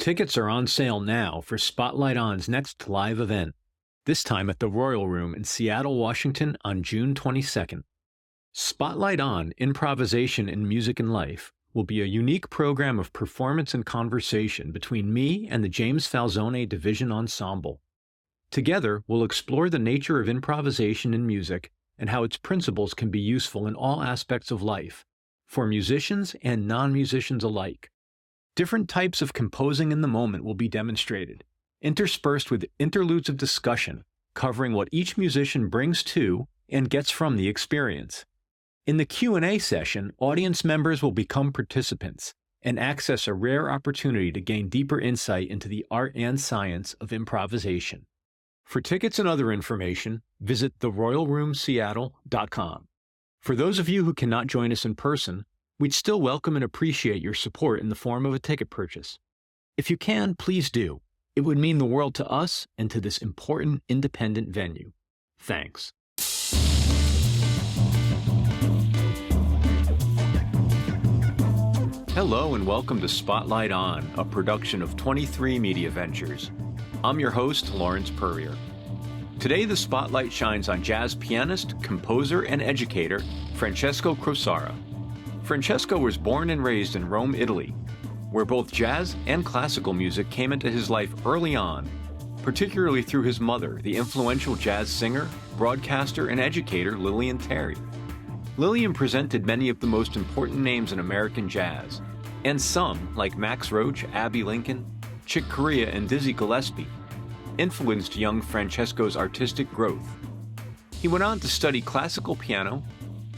Tickets are on sale now for Spotlight On's next live event, this time at the Royal Room in Seattle, Washington on June 22nd. Spotlight On, Improvisation in Music and Life will be a unique program of performance and conversation between me and the James Falzone Division Ensemble. Together, we'll explore the nature of improvisation in music and how its principles can be useful in all aspects of life, for musicians and non-musicians alike. Different types of composing in the moment will be demonstrated, interspersed with interludes of discussion covering what each musician brings to and gets from the experience. In the Q&A session, audience members will become participants and access a rare opportunity to gain deeper insight into the art and science of improvisation. For tickets and other information, visit theroyalroomseattle.com. For those of you who cannot join us in person, we'd still welcome and appreciate your support in the form of a ticket purchase. If you can, please do. It would mean the world to us and to this important independent venue. Thanks. Hello and welcome to Spotlight On, a production of 23 Media Ventures. I'm your host, Lawrence Purrier. Today, the spotlight shines on jazz pianist, composer, and educator, Francesco Crosara. Francesco was born and raised in Rome, Italy, where both jazz and classical music came into his life early on, particularly through his mother, the influential jazz singer, broadcaster, and educator Lilian Terry. Lilian presented many of the most important names in American jazz, and some, like Max Roach, Abbey Lincoln, Corea, and Dizzy Gillespie, influenced young Francesco's artistic growth. He went on to study classical piano,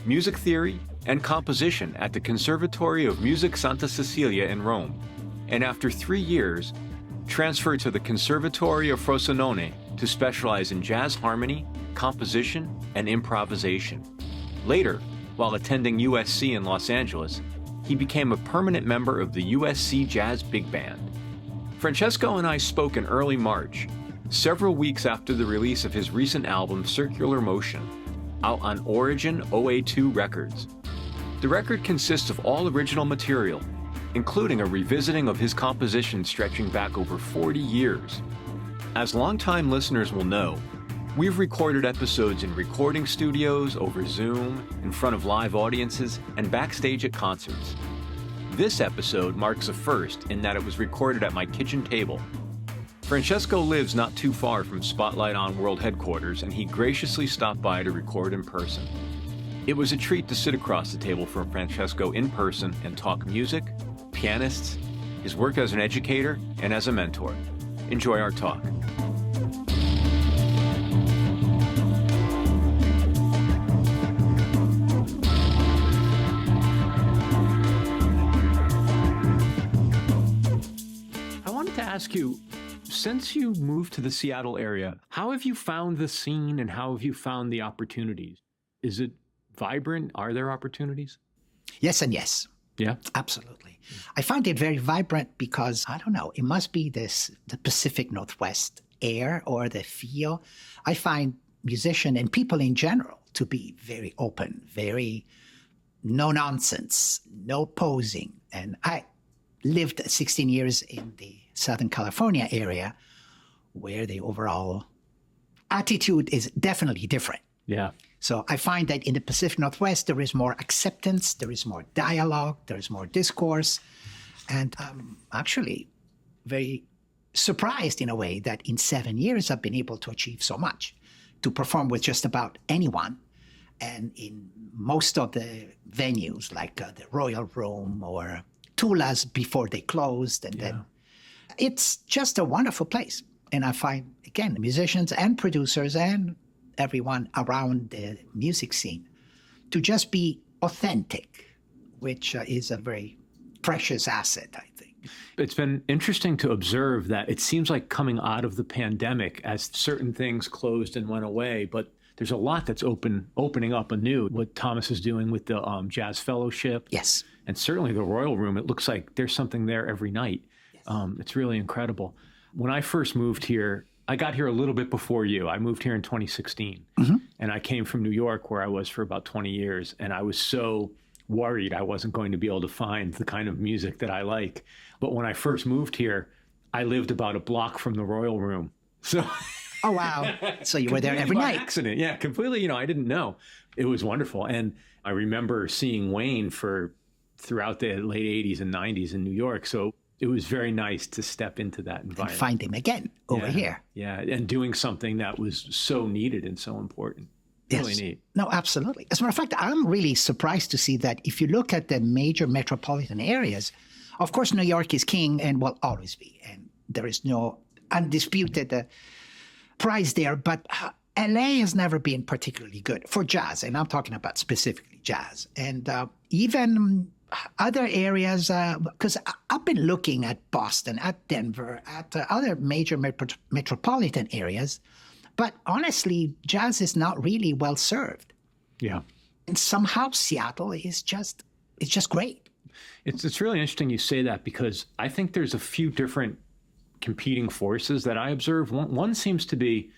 music theory, and composition at the Conservatory of Music Santa Cecilia in Rome, and after 3 years, transferred to the Conservatory of Frosinone to specialize in jazz harmony, composition, and improvisation. Later, while attending USC in Los Angeles, he became a permanent member of the USC Jazz Big Band. Francesco and I spoke in early March, several weeks after the release of his recent album Circular Motion, out on Origin OA2 Records. The record consists of all original material, including a revisiting of his compositions stretching back over 40 years. As longtime listeners will know, we've recorded episodes in recording studios, over Zoom, in front of live audiences, and backstage at concerts. This episode marks a first in that it was recorded at my kitchen table. Francesco lives not too far from Spotlight On World Headquarters, and he graciously stopped by to record in person. It was a treat to sit across the table from Francesco in person and talk music, pianists, his work as an educator, and as a mentor. Enjoy our talk. I wanted to ask you, since you moved to the Seattle area, how have you found the scene and how have you found the opportunities? Is it vibrant? Are there opportunities? Yes and yes. Yeah? Absolutely. I find it very vibrant because, I don't know, it must be the Pacific Northwest air or the feel. I find musicians and people in general to be very open, very no nonsense, no posing. And I lived 16 years in the Southern California area where the overall attitude is definitely different. Yeah. So I find that in the Pacific Northwest, there is more acceptance, there is more dialogue, there is more discourse. And I'm actually very surprised in a way that in 7 years, I've been able to achieve so much, to perform with just about anyone. And in most of the venues, like the Royal Room or Tula's before they closed. And then it's just a wonderful place. And I find, again, musicians and producers and everyone around the music scene to just be authentic, which is a very precious asset, I think. It's been interesting to observe that it seems like coming out of the pandemic as certain things closed and went away, but there's a lot that's opening up anew. What Thomas is doing with the Jazz Fellowship. Yes. And certainly the Royal Room, it looks like there's something there every night. Yes. It's really incredible. When I first moved here, I got here a little bit before you. I moved here in 2016, and I came from New York where I was for about 20 years, and I was so worried I wasn't going to be able to find the kind of music that I like. But when I first moved here, I lived about a block from the Royal Room. So Oh, wow. So you were there every by night. accident. Yeah, completely. I didn't know. It was wonderful. And I remember seeing Wayne throughout the late 80s and 90s in New York. So it was very nice to step into that environment. And find him again over here. Yeah. And doing something that was so needed and so important. Really neat. No, absolutely. As a matter of fact, I'm really surprised to see that if you look at the major metropolitan areas, of course, New York is king and will always be. And there is no undisputed prize there. But LA has never been particularly good for jazz. And I'm talking about specifically jazz. And even other areas, because I've been looking at Boston, at Denver, at other major metropolitan areas. But honestly, jazz is not really well served. Yeah. And somehow Seattle is just great. It's really interesting you say that, because I think there's a few different competing forces that I observe. One seems to be,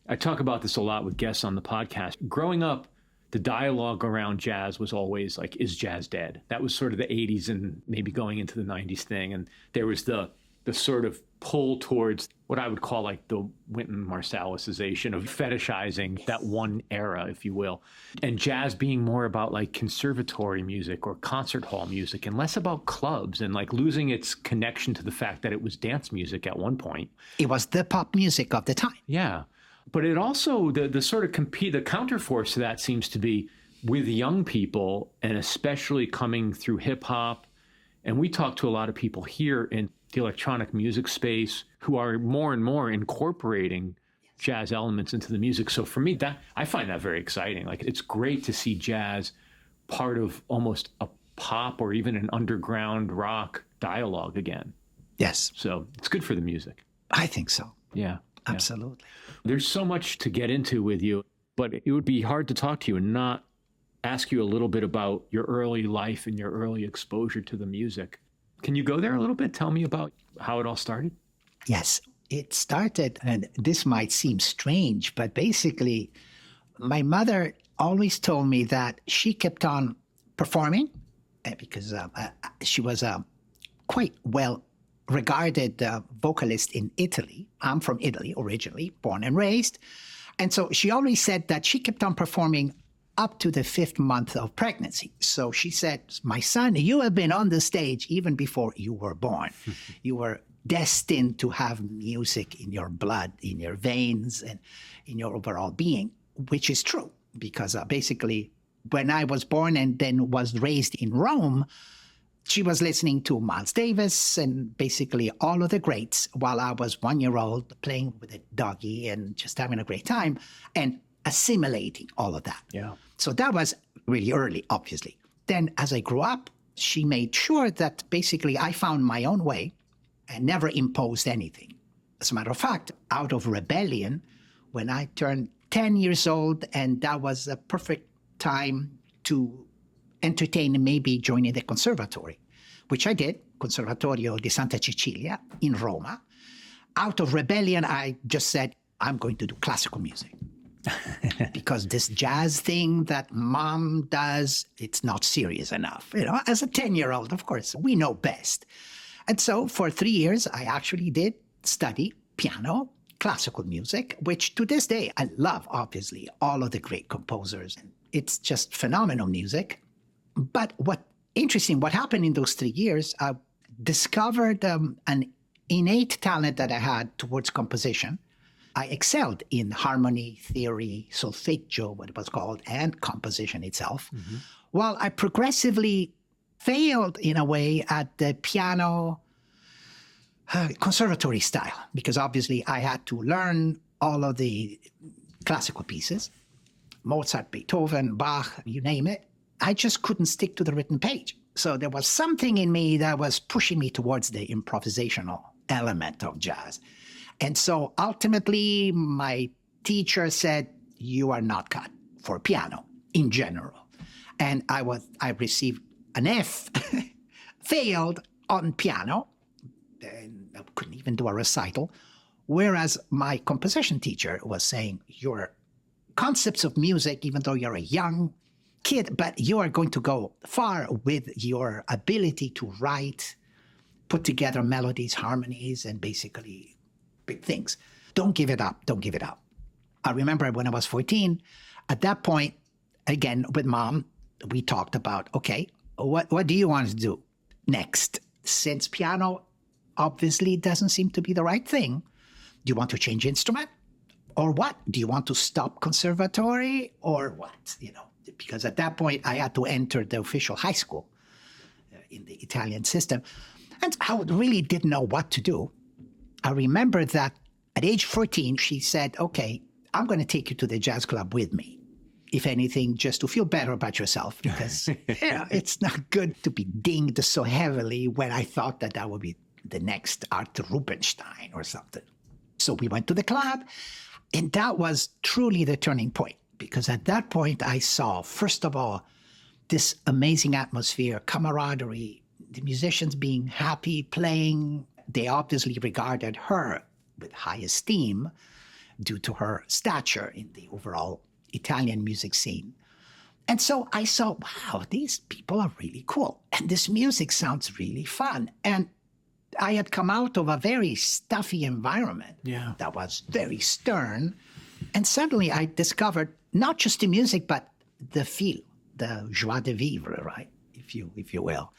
I talk about this a lot with guests on the podcast. Growing up, the dialogue around jazz was always like, is jazz dead? That was sort of the 80s and maybe going into the 90s thing. And there was the sort of pull towards what I would call like the Wynton Marsalisization of fetishizing that one era, if you will. And jazz being more about like conservatory music or concert hall music and less about clubs, and like losing its connection to the fact that it was dance music at one point. It was the pop music of the time. Yeah. But it also, the sort of the counterforce to that seems to be with young people, and especially coming through hip hop. And we talk to a lot of people here in the electronic music space who are more and more incorporating jazz elements into the music. So for me, I find that very exciting. Like, it's great to see jazz part of almost a pop or even an underground rock dialogue again. Yes. So it's good for the music. I think so. Yeah. Absolutely. There's so much to get into with you, but it would be hard to talk to you and not ask you a little bit about your early life and your early exposure to the music. Can you go there a little bit? Tell me about how it all started. Yes, it started, and this might seem strange, but basically, my mother always told me that she kept on performing because she was a quite well regarded vocalist in Italy. I'm from Italy originally, born and raised. And so she always said that she kept on performing up to the 5th month of pregnancy. So she said, my son, you have been on the stage even before you were born. You were destined to have music in your blood, in your veins, and in your overall being, which is true. Because basically, when I was born and then was raised in Rome, she was listening to Miles Davis and basically all of the greats while I was 1-year-old playing with a doggy and just having a great time and assimilating all of that. Yeah. So that was really early, obviously. Then as I grew up, she made sure that basically I found my own way and never imposed anything. As a matter of fact, out of rebellion, when I turned 10 years old, and that was a perfect time to entertain and maybe joining the conservatory, which I did, Conservatorio di Santa Cecilia in Roma. Out of rebellion, I just said, I'm going to do classical music. Because this jazz thing that mom does, it's not serious enough. As a 10-year-old, of course, we know best. And so for 3 years, I actually did study piano, classical music, which to this day, I love, obviously, all of the great composers. It's just phenomenal music. But what happened in those 3 years, I discovered an innate talent that I had towards composition. I excelled in harmony, theory, solfeggio, what it was called, and composition itself, while I progressively failed in a way at the piano conservatory style, because obviously I had to learn all of the classical pieces, Mozart, Beethoven, Bach, you name it. I just couldn't stick to the written page. So there was something in me that was pushing me towards the improvisational element of jazz. And so ultimately, my teacher said, you are not cut for piano in general. And I received an F, failed on piano, and I couldn't even do a recital. Whereas my composition teacher was saying, your concepts of music, even though you're a young kid, but you are going to go far with your ability to write put together melodies, harmonies, and basically big things. Don't give it up. Don't give it up. I remember when I was 14, at that point, again, with Mom, we talked about, okay, what do you want to do next? Since piano obviously doesn't seem to be the right thing, do you want to change instrument or what? Do you want to stop conservatory or what? Because at that point I had to enter the official high school in the Italian system. And I really didn't know what to do. I remember that at age 14, she said, okay, I'm going to take you to the jazz club with me. If anything, just to feel better about yourself, because it's not good to be dinged so heavily when I thought that would be the next Arthur Rubinstein or something. So we went to the club, and that was truly the turning point, because at that point I saw, first of all, this amazing atmosphere, camaraderie, the musicians being happy, playing. They obviously regarded her with high esteem due to her stature in the overall Italian music scene. And so I saw, wow, these people are really cool. And this music sounds really fun. And I had come out of a very stuffy environment that was very stern. And suddenly I discovered not just the music, but the feel, the joie de vivre, right? If you will.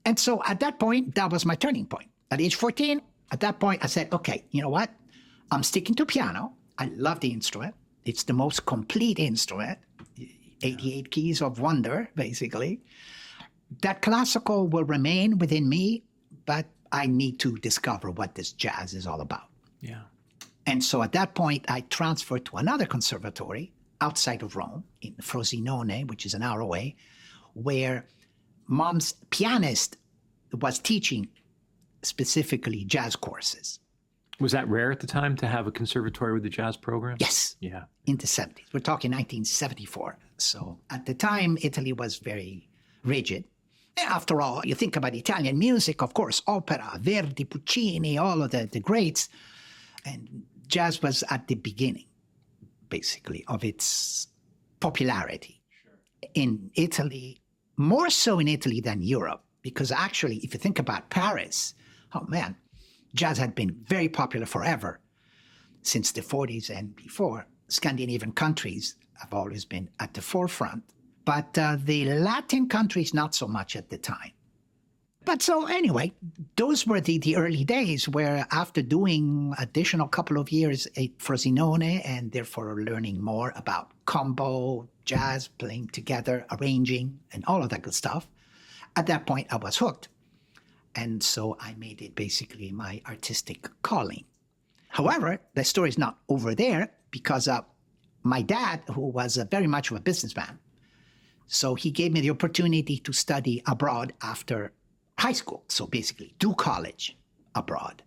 And so at that point, that was my turning point. At age 14, at that point, I said, okay, you know what? I'm sticking to piano. I love the instrument. It's the most complete instrument, 88 keys of wonder, basically. That classical will remain within me, but I need to discover what this jazz is all about. Yeah. And so at that point, I transferred to another conservatory outside of Rome, in Frosinone, which is an hour away, where Mom's pianist was teaching specifically jazz courses. Was that rare at the time to have a conservatory with a jazz program? Yes. Yeah. In the 70s. We're talking 1974. So at the time, Italy was very rigid. After all, you think about Italian music, of course, opera, Verdi, Puccini, all of the greats. And jazz was at the beginning, basically, of its popularity. Sure. In Italy, more so in Italy than Europe, because actually, if you think about Paris, oh man, jazz had been very popular forever, since the 40s and before. Scandinavian countries have always been at the forefront, but the Latin countries not so much at the time. But so anyway, those were the early days where after doing additional couple of years at Frosinone and therefore learning more about combo, jazz, playing together, arranging, and all of that good stuff, at that point I was hooked. And so I made it basically my artistic calling. However, the story is not over there because my dad, who was very much of a businessman, so he gave me the opportunity to study abroad after high school. So basically do college abroad.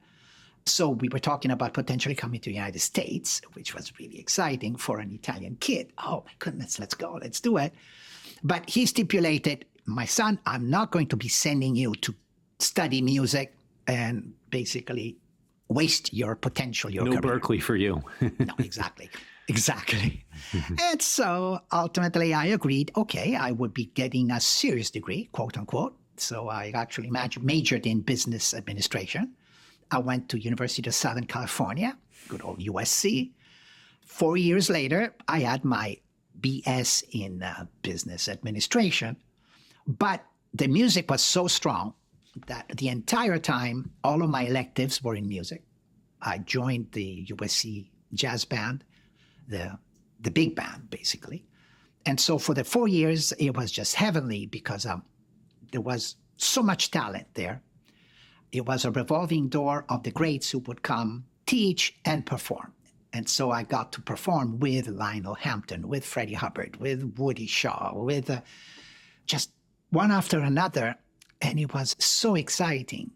So we were talking about potentially coming to the United States, which was really exciting for an Italian kid. Oh my goodness, let's go, let's do it. But he stipulated, my son, I'm not going to be sending you to study music and basically waste your potential, your career. No Berkeley for you. No, exactly. And so ultimately I agreed, okay, I would be getting a serious degree, quote unquote. So I actually majored in business administration. I went to University of Southern California, good old USC. 4 years later, I had my BS in business administration. But the music was so strong that the entire time, all of my electives were in music. I joined the USC jazz band, the big band, basically. And so for the 4 years, it was just heavenly because there was so much talent there. It was a revolving door of the greats who would come, teach, and perform. And so I got to perform with Lionel Hampton, with Freddie Hubbard, with Woody Shaw, with just one after another. And it was so exciting.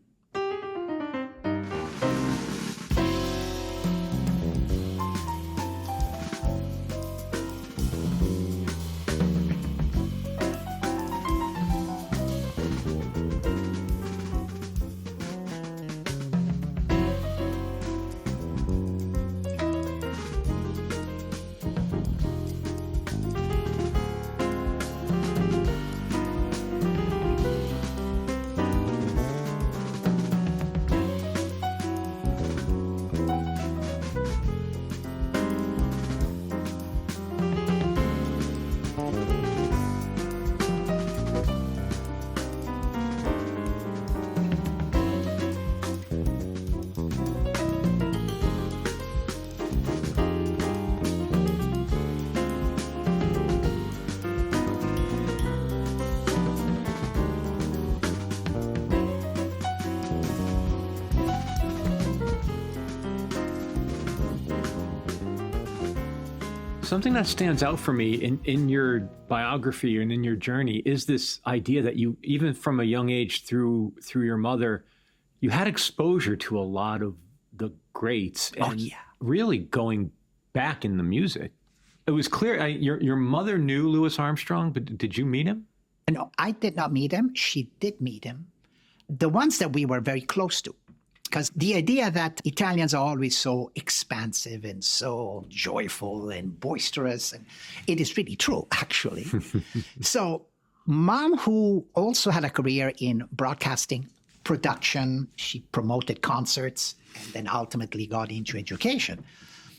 Something that stands out for me in your biography and in your journey is this idea that you, even from a young age through your mother, you had exposure to a lot of the greats and really going back in the music. It was clear your mother knew Louis Armstrong, but did you meet him? No, I did not meet him. She did meet him. The ones that we were very close to. Because the idea that Italians are always so expansive and so joyful and boisterous, and it is really true, actually. So Mom, who also had a career in broadcasting, production, she promoted concerts, and then ultimately got into education.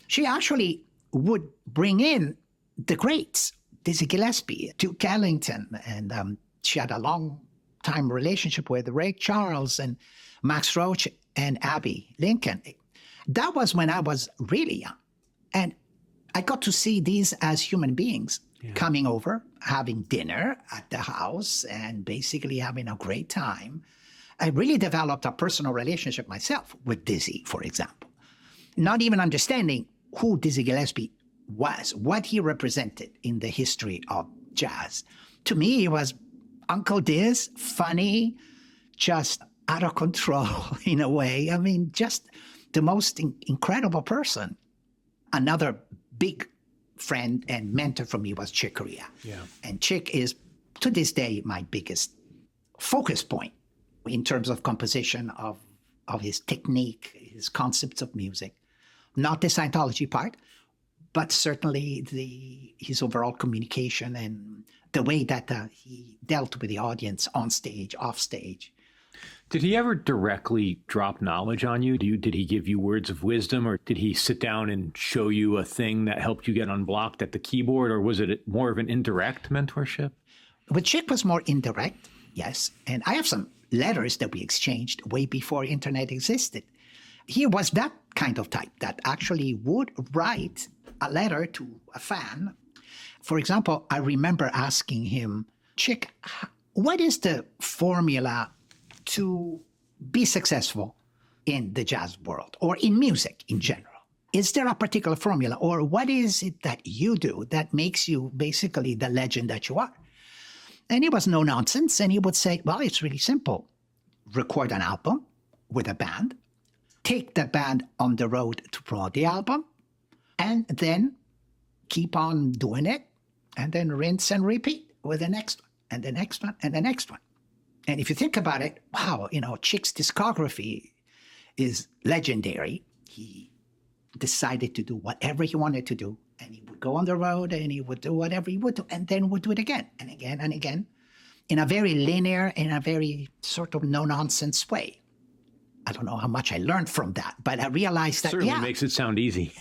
She actually would bring in the greats, Dizzy Gillespie, Duke Ellington, and she had a long-time relationship with Ray Charles and Max Roach and Abbey Lincoln. That was when I was really young. And I got to see these as human beings coming over, having dinner at the house, and basically having a great time. I really developed a personal relationship myself with Dizzy, for example. Not even understanding who Dizzy Gillespie was, what he represented in the history of jazz. To me, he was Uncle Diz, funny, just out of control in a way. I mean, just the most incredible person. Another big friend and mentor for me was Chick Corea. Yeah. And Chick is, to this day, my biggest focus point in terms of composition, of his technique, his concepts of music. Not the Scientology part, but certainly his overall communication and the way that he dealt with the audience on stage, off stage. Did he ever directly drop knowledge on you? Did he give you words of wisdom, or did he sit down and show you a thing that helped you get unblocked at the keyboard, or was it more of an indirect mentorship? With Chick was more indirect, yes. And I have some letters that we exchanged way before internet existed. He was that kind of type that actually would write a letter to a fan. For example, I remember asking him, Chick, what is the formula to be successful in the jazz world or in music in general? Is there a particular formula, or what is it that you do that makes you basically the legend that you are? And he was no nonsense, and he would say, well, it's really simple. Record an album with a band, take the band on the road to promote the album, and then keep on doing it, and then rinse and repeat with the next one, and the next one, and the next one. And if you think about it, wow, Chick's discography is legendary. He decided to do whatever he wanted to do, and he would go on the road, and he would do whatever he would do, and then would do it again, and again, and again, in a very linear, in a very sort of no-nonsense way. I don't know how much I learned from that, but I realized that, certainly makes it sound easy.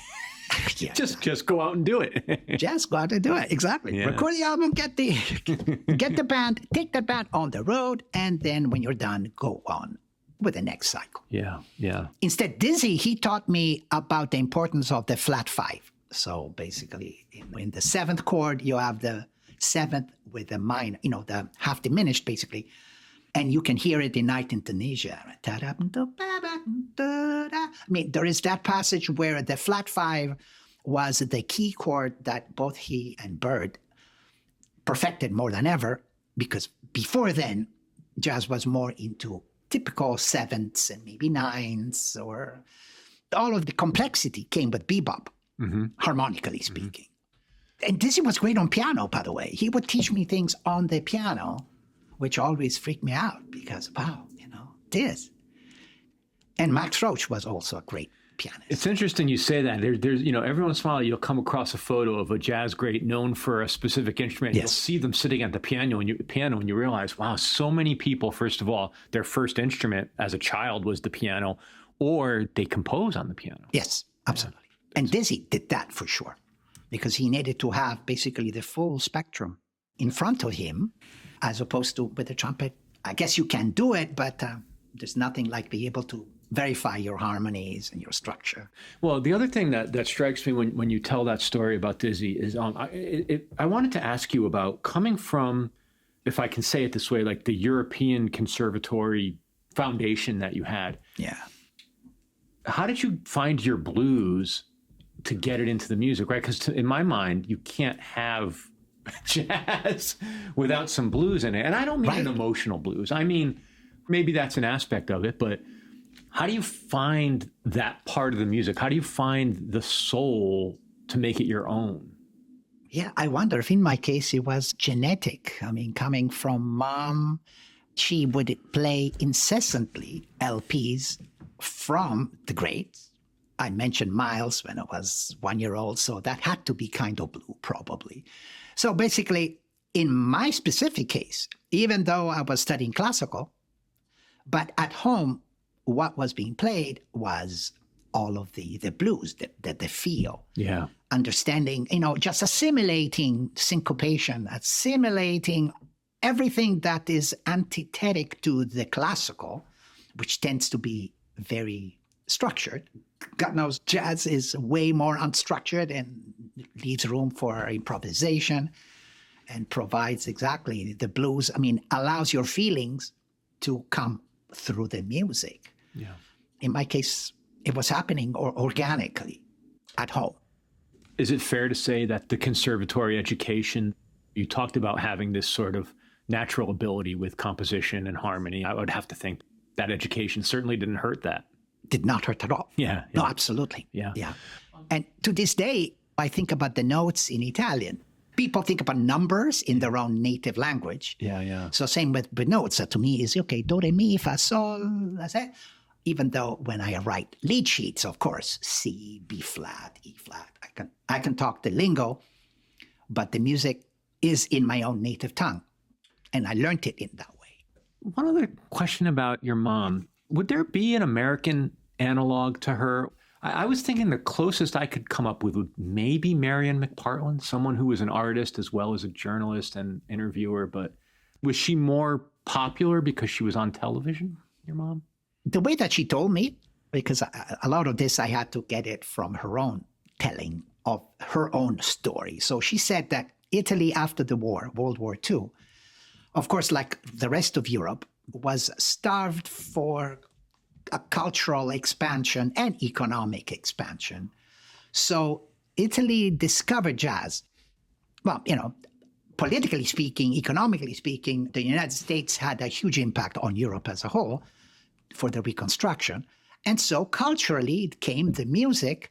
Yeah, just go out and do it. Just go out and do it. Exactly. Yeah. Record the album, get the band, take the band on the road, and then when you're done, go on with the next cycle. Yeah, yeah. Instead, Dizzy, he taught me about the importance of the flat five. So basically, in the seventh chord, you have the seventh with the minor, the half diminished, basically. And you can hear it in Night in Tunisia. I mean, there is that passage where the flat five was the key chord that both he and Bird perfected more than ever, because before then, jazz was more into typical sevenths and maybe nines, or all of the complexity came with bebop, harmonically speaking. And Dizzy was great on piano, by the way. He would teach me things on the piano, which always freaked me out because, wow, Diz. And Max Roach was also a great pianist. It's interesting you say that. There's every once in a while you'll come across a photo of a jazz great known for a specific instrument. Yes. You'll see them sitting at the piano, and you realize, wow, so many people, first of all, their first instrument as a child was the piano, or they compose on the piano. Yes, absolutely. Yeah. And Dizzy did that for sure, because he needed to have basically the full spectrum in front of him, as opposed to with the trumpet. I guess you can do it, but there's nothing like being able to verify your harmonies and your structure. Well, the other thing that strikes me when you tell that story about Dizzy is I wanted to ask you about coming from, if I can say it this way, like the European conservatory foundation that you had. Yeah. How did you find your blues to get it into the music, right? Because in my mind, you can't have jazz without some blues in it. And I don't mean an emotional blues. I mean, maybe that's an aspect of it, but how do you find that part of the music? How do you find the soul to make it your own? Yeah, I wonder if in my case it was genetic. I mean, coming from mom, she would play incessantly LPs from the greats. I mentioned Miles when I was 1 year old, so that had to be kind of blue, probably. So basically, in my specific case, even though I was studying classical, but at home, what was being played was all of the blues, the feel. Yeah. Understanding, just assimilating syncopation, assimilating everything that is antithetic to the classical, which tends to be very structured. God knows jazz is way more unstructured and leaves room for improvisation and provides exactly the blues. I mean, allows your feelings to come through the music. Yeah. In my case, it was happening organically at home. Is it fair to say that the conservatory education, you talked about having this sort of natural ability with composition and harmony? I would have to think that education certainly didn't hurt that. Did not hurt at all. Yeah. No, absolutely. Yeah. And to this day, I think about the notes in Italian. People think about numbers in their own native language. Yeah. So same with notes. So to me, is okay, do, re, mi, fa, sol, that's it. Even though when I write lead sheets, of course, C, B flat, E flat, I can talk the lingo, but the music is in my own native tongue. And I learned it in that way. One other question about your mom. Would there be an American analog to her? I was thinking the closest I could come up with would maybe Marion McPartland, someone who was an artist as well as a journalist and interviewer. But was she more popular because she was on television, your mom? The way that she told me, because a lot of this I had to get it from her own telling of her own story. So she said that Italy after the war, World War II, of course, like the rest of Europe, was starved for a cultural expansion and economic expansion. So Italy discovered jazz. Well, politically speaking, economically speaking, the United States had a huge impact on Europe as a whole for the Reconstruction. And so culturally, it came the music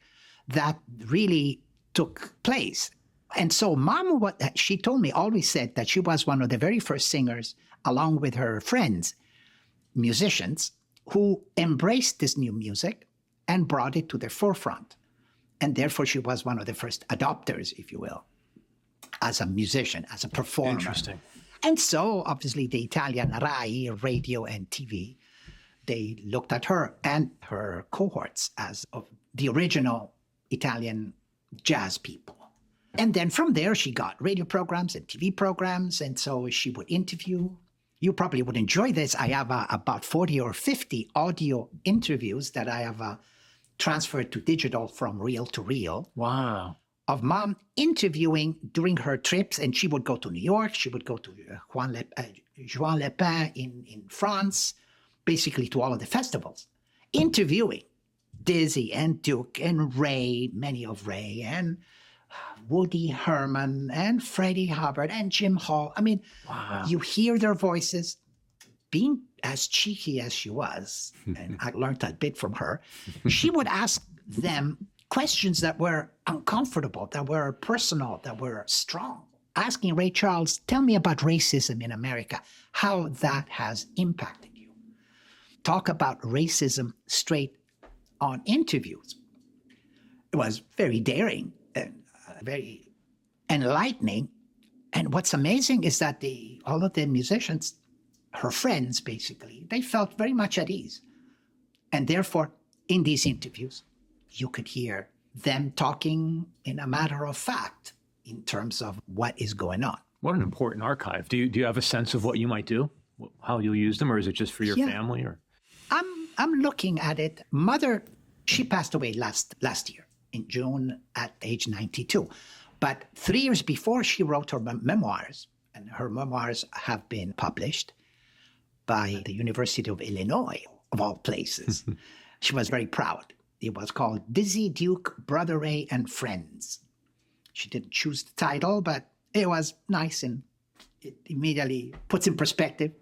that really took place. And so Mom, what she told me, always said that she was one of the very first singers, along with her friends, musicians, who embraced this new music and brought it to the forefront. And therefore, she was one of the first adopters, if you will, as a musician, as a performer. Interesting. And so, obviously, the Italian Rai, radio and TV, they looked at her and her cohorts as of the original Italian jazz people. And then from there, she got radio programs and TV programs. And so she would interview. You probably would enjoy this. I have about 40 or 50 audio interviews that I have transferred to digital from reel to reel. Wow. Of Mom interviewing during her trips. And she would go to New York. She would go to Juan Lepin in France, basically to all of the festivals, interviewing Dizzy and Duke and Ray, many of Ray, and Woody Herman and Freddie Hubbard and Jim Hall. I mean, wow. You hear their voices. Being as cheeky as she was, and I learned a bit from her, she would ask them questions that were uncomfortable, that were personal, that were strong. Asking Ray Charles, tell me about racism in America, how that has impacted you. Talk about racism straight on interviews. It was very daring and very enlightening. And what's amazing is that all of the musicians, her friends basically, they felt very much at ease. And therefore, in these interviews, you could hear them talking in a matter of fact in terms of what is going on. What an important archive. Do you have a sense of what you might do, how you'll use them, or is it just for your family? Or I'm looking at it. Mother, she passed away last year in June at age 92. But 3 years before, she wrote her memoirs, and her memoirs have been published by the University of Illinois, of all places. She was very proud. It was called Dizzy Duke, Brother Ray, and Friends. She didn't choose the title, but it was nice and it immediately puts in perspective.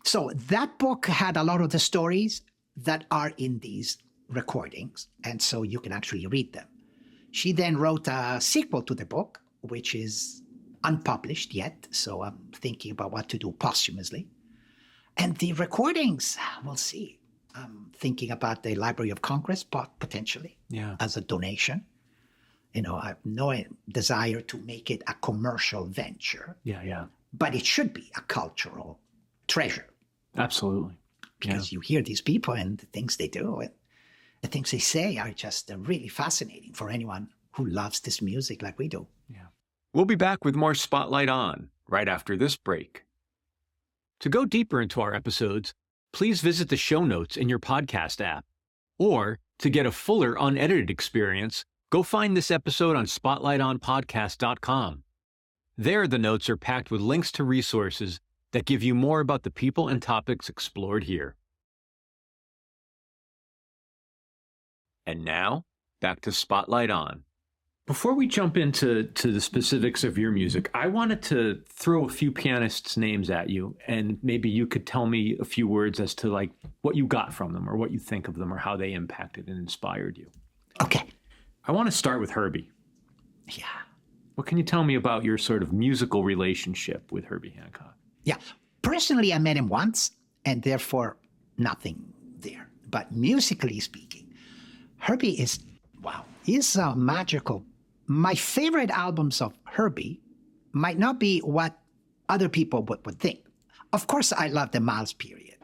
So that book had a lot of the stories that are in these recordings, and so you can actually read them. She then wrote a sequel to the book, which is unpublished yet, so I'm thinking about what to do posthumously. And the recordings, we'll see. I'm thinking about the Library of Congress, potentially, as a donation. You know, I have no desire to make it a commercial venture. But it should be a cultural treasure. Absolutely. Because you hear these people and the things they do, and the things they say are just really fascinating for anyone who loves this music like we do. We'll be back with more Spotlight On right after this break. To go deeper into our episodes, please visit the show notes in your podcast app. Or, to get a fuller unedited experience, go find this episode on spotlightonpodcast.com. There, the notes are packed with links to resources that give you more about the people and topics explored here. And now, back to Spotlight On. Before we jump into the specifics of your music, I wanted to throw a few pianists' names at you, and maybe you could tell me a few words as to like what you got from them or what you think of them or how they impacted and inspired you. Okay. I want to start with Herbie. Yeah. What can you tell me about your sort of musical relationship with Herbie Hancock? Yeah. Personally, I met him once, and therefore nothing there. But musically speaking, Herbie is, wow, he's magical. My favorite albums of Herbie might not be what other people would think. Of course, I love the Miles period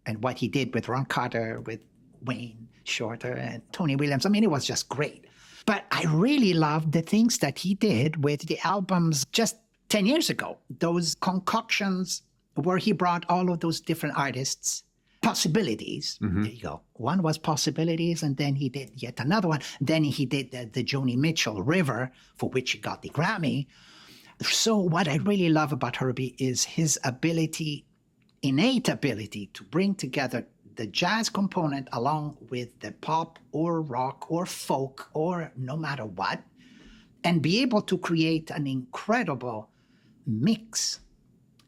and what he did with Ron Carter, with Wayne Shorter, and Tony Williams. I mean, it was just great. But I really love the things that he did with the albums just 10 years ago. Those concoctions where he brought all of those different artists, Possibilities. There you go. One was Possibilities, and then he did yet another one. Then he did the Joni Mitchell River, for which he got the Grammy. So what I really love about Herbie is his ability, innate ability, to bring together the jazz component along with the pop or rock or folk or no matter what, and be able to create an incredible mix.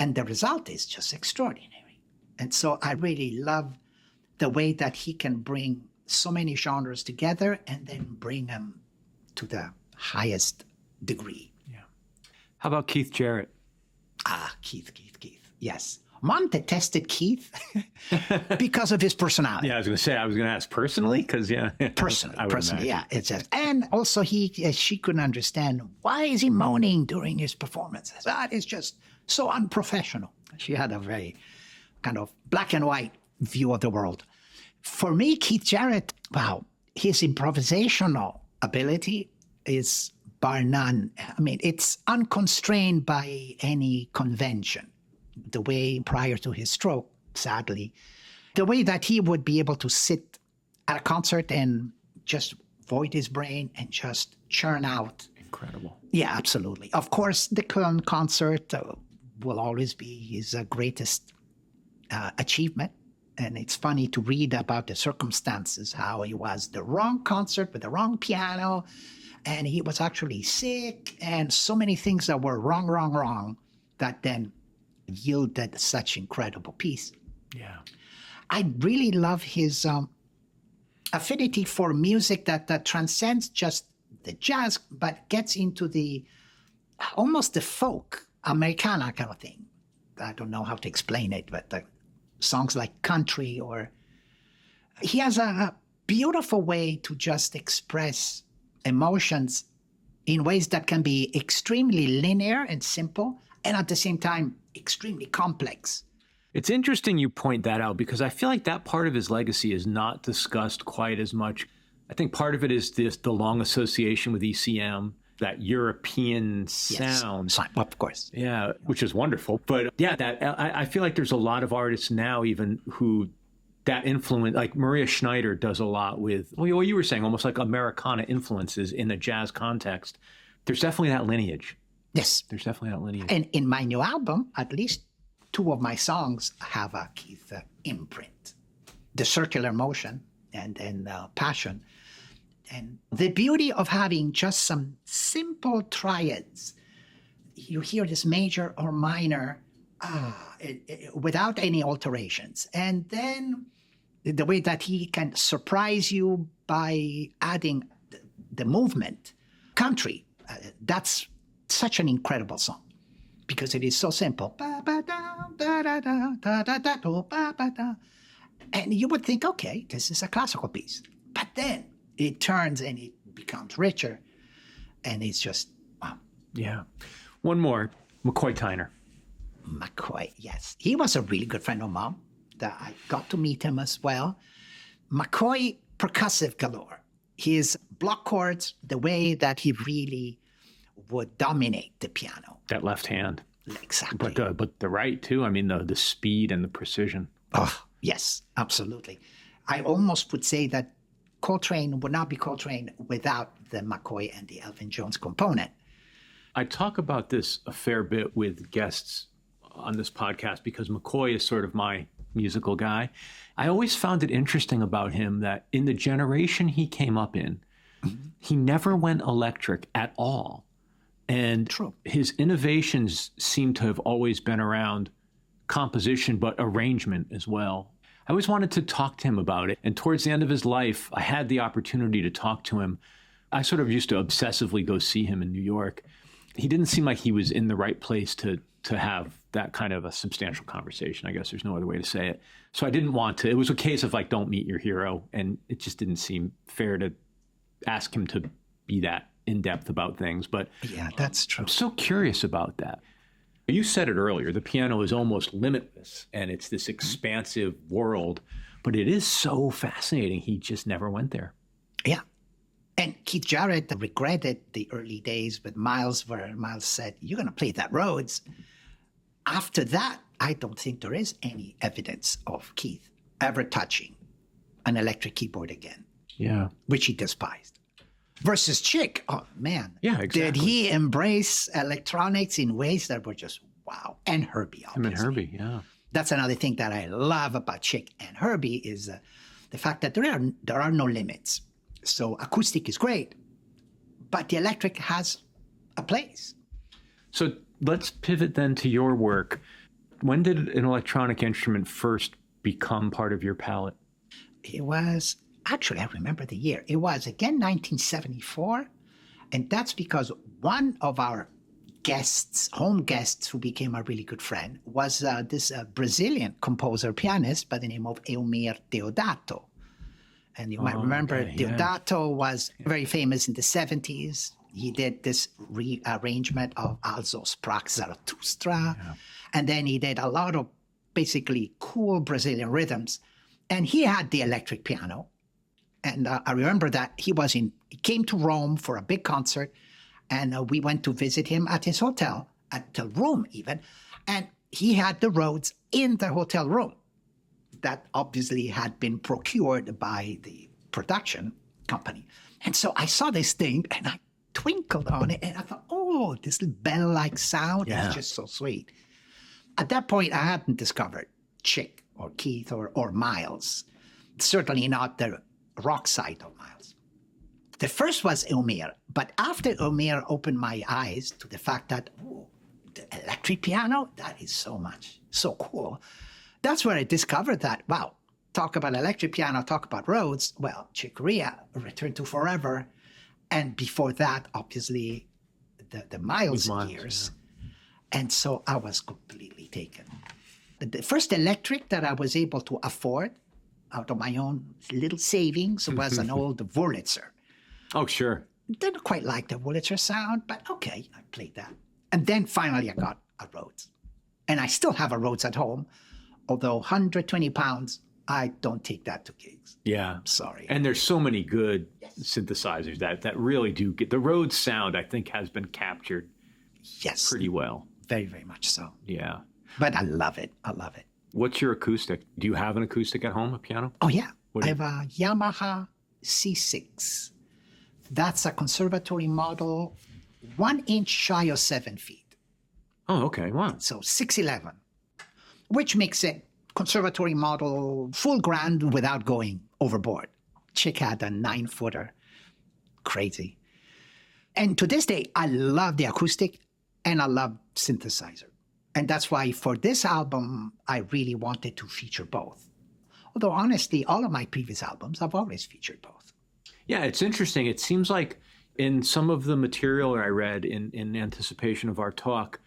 And the result is just extraordinary. And so I really love the way that he can bring so many genres together and then bring them to the highest degree. Yeah. How about Keith Jarrett? Keith. Yes. Mom detested Keith because of his personality. Yeah, I was going to ask personally, because personally, yeah. It's just, and also she couldn't understand why is he moaning during his performances. That is just so unprofessional. She had a very kind of black and white view of the world. For me, Keith Jarrett, wow, his improvisational ability is bar none. I mean, it's unconstrained by any convention. The way prior to his stroke, sadly, the way that he would be able to sit at a concert and just void his brain and just churn out. Incredible. Yeah, absolutely. Of course, the Köln concert will always be his greatest achievement. And it's funny to read about the circumstances, how it was the wrong concert with the wrong piano, and he was actually sick, and so many things that were wrong, that then yielded such incredible peace. Yeah. I really love his affinity for music that transcends just the jazz, but gets into the almost the folk, Americana kind of thing. I don't know how to explain it, but songs like Country, or he has a beautiful way to just express emotions in ways that can be extremely linear and simple, and at the same time, extremely complex. It's interesting you point that out, because I feel like that part of his legacy is not discussed quite as much. I think part of it is the long association with ECM, that European sound. Yes, of course. Yeah, which is wonderful. But yeah, I feel like there's a lot of artists now even who that influence, like Maria Schneider does a lot with, what you were saying, almost like Americana influences in a jazz context. There's definitely that lineage. Yes. There's definitely that lineage. And in my new album, at least 2 of my songs have a Keith imprint. The Circular Motion and then Passion. And the beauty of having just some simple triads, you hear this major or minor without any alterations. And then the way that he can surprise you by adding the movement, country, that's such an incredible song because it is so simple. And you would think, okay, this is a classical piece. But then it turns and it becomes richer. And it's just, wow. Yeah. One more, McCoy Tyner. McCoy, yes. He was a really good friend of mine. I got to meet him as well. McCoy, percussive galore. His block chords, the way that he really would dominate the piano. That left hand. Exactly. But the right, too. I mean, the speed and the precision. Oh, yes, absolutely. I almost would say that Coltrane would not be Coltrane without the McCoy and the Elvin Jones component. I talk about this a fair bit with guests on this podcast because McCoy is sort of my musical guy. I always found it interesting about him that in the generation he came up in, he never went electric at all. And his innovations seem to have always been around composition, but arrangement as well. I always wanted to talk to him about it. And towards the end of his life, I had the opportunity to talk to him. I sort of used to obsessively go see him in New York. He didn't seem like he was in the right place to have that kind of a substantial conversation. I guess there's no other way to say it. So I didn't want to. It was a case of like, don't meet your hero. And it just didn't seem fair to ask him to be that in-depth about things. But yeah, that's true. I'm so curious about that. You said it earlier, the piano is almost limitless and it's this expansive world, but it is so fascinating. He just never went there. Yeah. And Keith Jarrett regretted the early days with Miles, where Miles said, you're going to play that Rhodes. After that, I don't think there is any evidence of Keith ever touching an electric keyboard again. Yeah. Which he despised. Versus Chick, oh man. Yeah, exactly. Did he embrace electronics in ways that were just wow. And Herbie, obviously. Him and Herbie, yeah. That's another thing that I love about Chick and Herbie is the fact that there are no limits. So acoustic is great, but the electric has a place. So let's pivot then to your work. When did an electronic instrument first become part of your palette? It was, actually, I remember the year. It was, again, 1974. And that's because one of our guests, home guests, who became a really good friend, was this Brazilian composer, pianist by the name of Eumir Deodato. And you might remember Deodato was very famous in the 70s. He did this rearrangement of Also Sprach Zarathustra. Yeah. And then he did a lot of basically cool Brazilian rhythms. And he had the electric piano. And I remember that he came to Rome for a big concert. And we went to visit him at his hotel, at the room even. And he had the Rhodes in the hotel room. That obviously had been procured by the production company. And so I saw this thing and I twinkled on it and I thought, oh, this bell-like sound is just so sweet. At that point, I hadn't discovered Chick or Keith or Miles. Certainly not the rock side of Miles. The first was Eumir, but after Eumir opened my eyes to the fact that, oh, the electric piano, that is so cool. That's where I discovered that, wow, talk about electric piano, talk about Rhodes. Well, Chick Corea, Return to Forever. And before that, obviously, the Miles years. Yeah. And so I was completely taken. The first electric that I was able to afford out of my own little savings was an old Wurlitzer. Oh, sure. Didn't quite like the Wurlitzer sound, but okay, I played that. And then finally I got a Rhodes. And I still have a Rhodes at home. Although 120 pounds, I don't take that to gigs. Yeah. Sorry. And there's so many good synthesizers that really do get... The Rhodes sound, I think, has been captured pretty well. Very, very much so. Yeah. But I love it. I love it. What's your acoustic? Do you have an acoustic at home, a piano? Oh, yeah. I have a Yamaha C6. That's a conservatory model, 1 inch shy of 7 feet. Oh, okay. Wow. So 6'11", which makes it conservatory model full grand without going overboard. Chick had a 9-footer, crazy. And to this day, I love the acoustic and I love synthesizer. And that's why for this album, I really wanted to feature both. Although honestly, all of my previous albums, I've always featured both. Yeah, it's interesting. It seems like in some of the material I read in anticipation of our talk,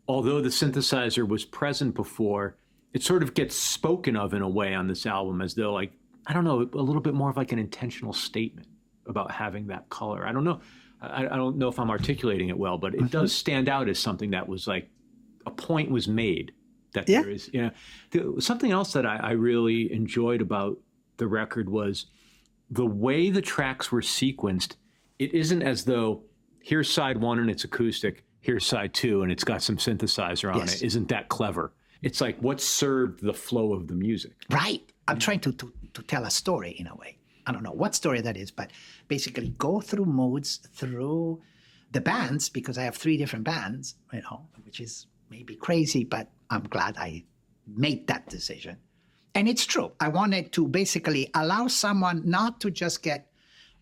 although the synthesizer was present before, it sort of gets spoken of in a way on this album as though, like, I don't know, a little bit more of like an intentional statement about having that color. I don't know. I don't know if I'm articulating it well, but it does stand out as something that was like a point was made that there is, something else that I really enjoyed about the record was the way the tracks were sequenced. It isn't as though here's side one and it's acoustic, here's side two and it's got some synthesizer on it. Isn't that clever? It's like what served the flow of the music. Right. I'm trying to tell a story in a way. I don't know what story that is, but basically go through moods, through the bands, because I have 3 different bands, which is maybe crazy, but I'm glad I made that decision. And it's true. I wanted to basically allow someone not to just get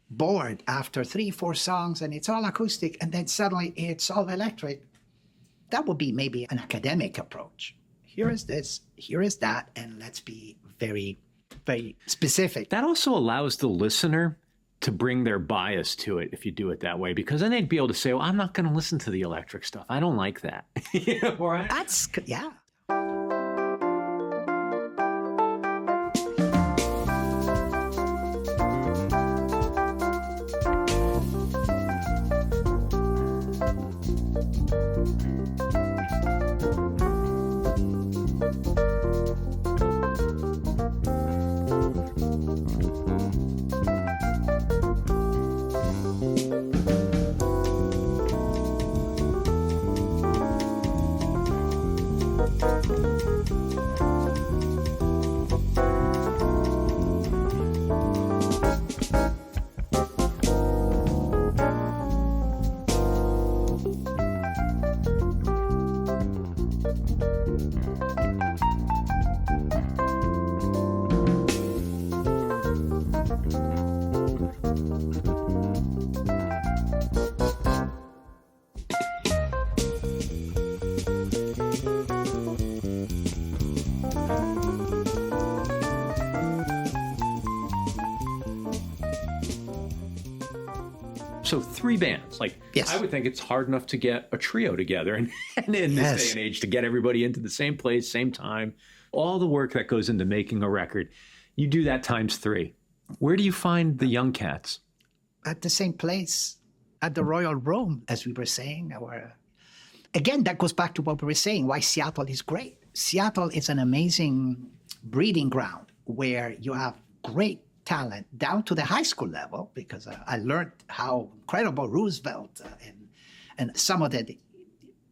bored after 3, 4 songs and it's all acoustic and then suddenly it's all electric. That would be maybe an academic approach. Here is this, here is that, and let's be very, very specific. That also allows the listener to bring their bias to it if you do it that way, because then they'd be able to say, well, I'm not going to listen to the electric stuff. I don't like that. That's, yeah. So 3 bands, I would think it's hard enough to get a trio together and in this day and age to get everybody into the same place, same time, all the work that goes into making a record. You do that times 3. Where do you find the young cats? At the same place, at the Royal Room, as we were saying. Again, that goes back to what we were saying, why Seattle is great. Seattle is an amazing breeding ground where you have great talent down to the high school level, because I learned how incredible Roosevelt and some of the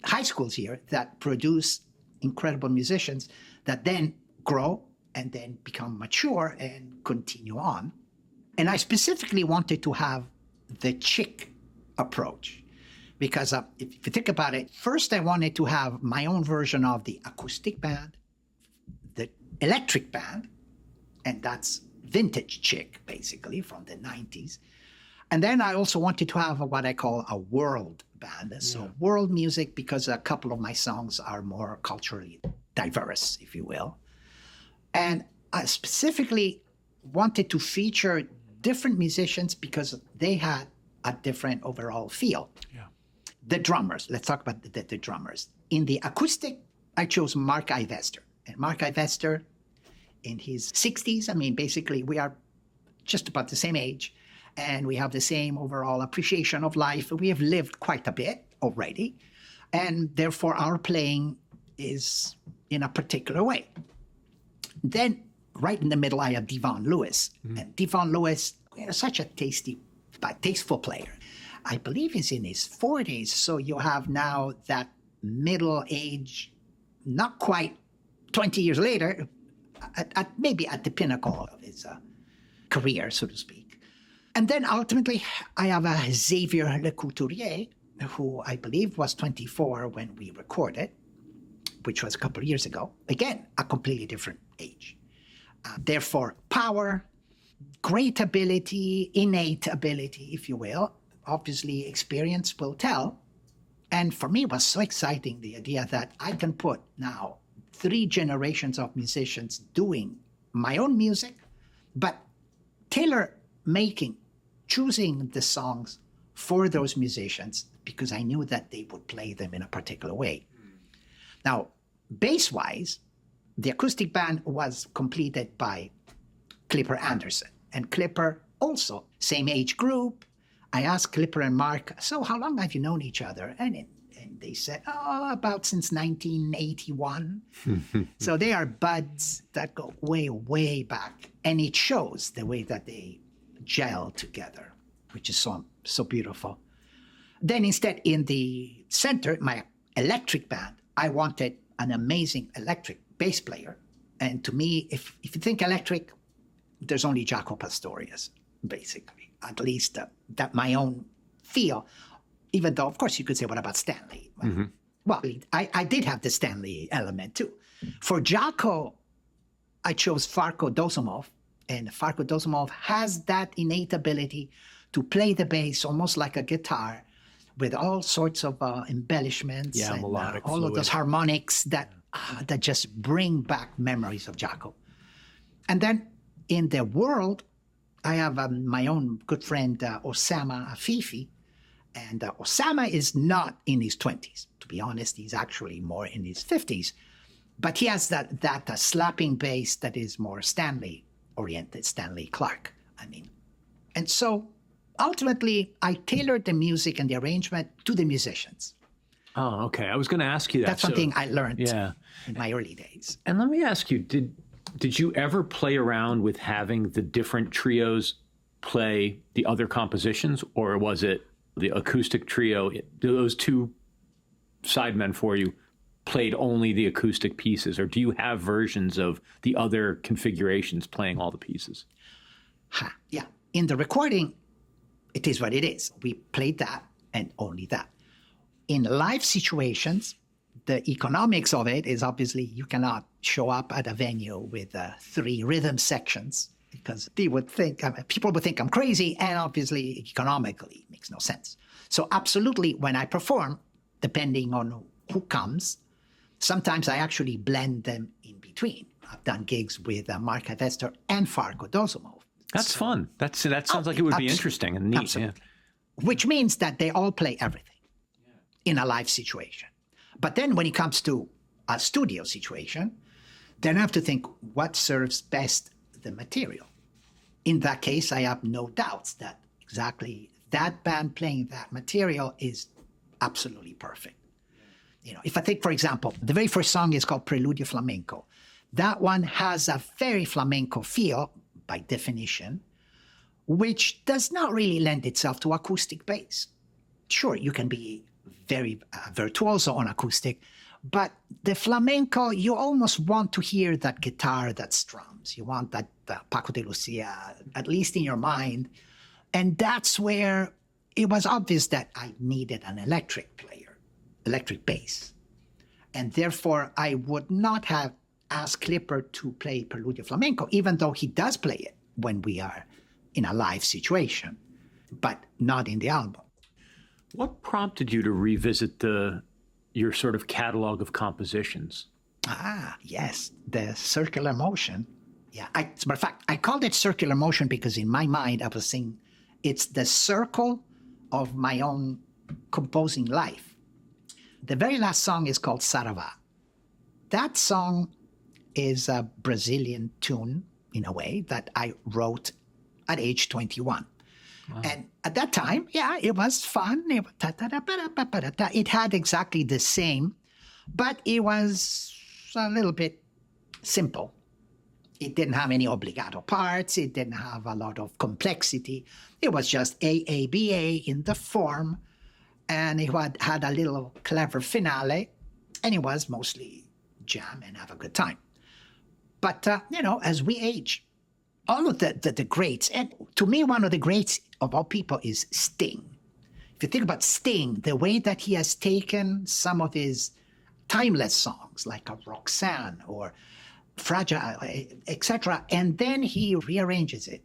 high schools here that produce incredible musicians that then grow and then become mature and continue on. And I specifically wanted to have the chick approach because if you think about it, first I wanted to have my own version of the acoustic band, the electric band, and that's vintage chick, basically, from the 90s. And then I also wanted to have what I call a world band. So world music, because a couple of my songs are more culturally diverse, if you will. And I specifically wanted to feature different musicians because they had a different overall feel. Yeah. The drummers, let's talk about the drummers. In the acoustic, I chose Mark Ivester. And Mark Ivester, in his 60s, I mean, basically, we are just about the same age, and we have the same overall appreciation of life. We have lived quite a bit already, and therefore our playing is in a particular way. Then, right in the middle, I have Devon Lewis. Mm-hmm. And Devon Lewis is such a tasteful player. I believe he's in his 40s, so you have now that middle age, not quite 20 years later, maybe at the pinnacle of his career, so to speak. And then ultimately, I have Xavier Lecouturier, who I believe was 24 when we recorded, which was a couple of years ago. Again, a completely different age. Therefore, power, great ability, innate ability, if you will. Obviously, experience will tell. And for me, it was so exciting, the idea that I can put now 3 generations of musicians doing my own music, but tailor-making, choosing the songs for those musicians because I knew that they would play them in a particular way. Now, bass-wise, the acoustic band was completed by Clipper Anderson. And Clipper also, same age group. I asked Clipper and Mark, so how long have you known each other? And they said, about since 1981. So they are buds that go way, way back. And it shows the way that they gel together, which is so beautiful. Then instead, in the center, my electric band, I wanted an amazing electric bass player. And to me, if you think electric, there's only Jaco Pastorius, basically, at least that my own feel. Even though, of course, you could say, what about Stanley? Well, I did have the Stanley element, too. For Jaco, I chose Farko Dosumov, and Farko Dosumov has that innate ability to play the bass almost like a guitar with all sorts of embellishments and melodic all fluid. of those harmonics that just bring back memories of Jaco. And then in the world, I have my own good friend, Osama Afifi. And Osama is not in his 20s. To be honest, he's actually more in his 50s. But he has that slapping bass that is more Stanley-oriented, Stanley Clarke, I mean. And so ultimately, I tailored the music and the arrangement to the musicians. Oh, okay. I was going to ask you that. That's something I learned in my early days. And let me ask you, did you ever play around with having the different trios play the other compositions, or was it the acoustic trio, those 2 sidemen for you, played only the acoustic pieces, or do you have versions of the other configurations playing all the pieces? Yeah. In the recording, it is what it is. We played that and only that. In live situations, the economics of it is obviously you cannot show up at a venue with 3 rhythm sections because people would think I'm crazy, and obviously economically it makes no sense. So absolutely, when I perform, depending on who comes, sometimes I actually blend them in between. I've done gigs with Mark Hevester and Farko Dosumov. That's fun. That sounds like it would be interesting and neat. Absolutely. Yeah. Which means that they all play everything in a live situation. But then when it comes to a studio situation, then I have to think what serves best the material. In that case, I have no doubts that exactly that band playing that material is absolutely perfect. You know, if I think, for example, the very first song is called Preludio Flamenco. That one has a very flamenco feel, by definition, which does not really lend itself to acoustic bass. Sure, you can be very virtuoso on acoustic, but the flamenco, you almost want to hear that guitar that strums. You want that Paco de Lucia, at least in your mind. And that's where it was obvious that I needed an electric player, electric bass. And therefore, I would not have asked Clipper to play Preludio Flamenco, even though he does play it when we are in a live situation, but not in the album. What prompted you to revisit your sort of catalog of compositions? Yes, the circular motion. Yeah, as a matter of fact, I called it circular motion because in my mind I was saying it's the circle of my own composing life. The very last song is called Saravá. That song is a Brazilian tune, in a way, that I wrote at age 21. Wow. And at that time, yeah, it was fun. It had exactly the same, but it was a little bit simple. It didn't have any obligato parts. It didn't have a lot of complexity. It was just AABA in the form, and it had a little clever finale, and it was mostly jam and have a good time. But, as we age, all of the greats, and to me, one of the greats of all people is Sting. If you think about Sting, the way that he has taken some of his timeless songs, like a Roxanne or Fragile, etc., and then he rearranges it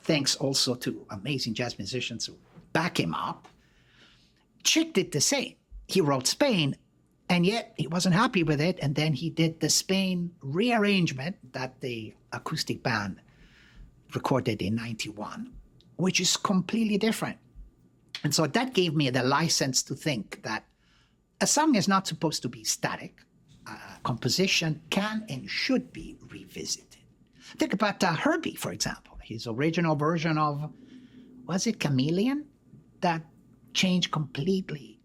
thanks also to amazing jazz musicians who back him up. Chick did the same. He wrote Spain, and yet he wasn't happy with it. And then he did the Spain rearrangement that the acoustic band recorded in 91, which is completely different. And so that gave me the license to think that a song is not supposed to be static. Composition can and should be revisited. Think about Herbie, for example. His original version of, was it Chameleon? That changed completely.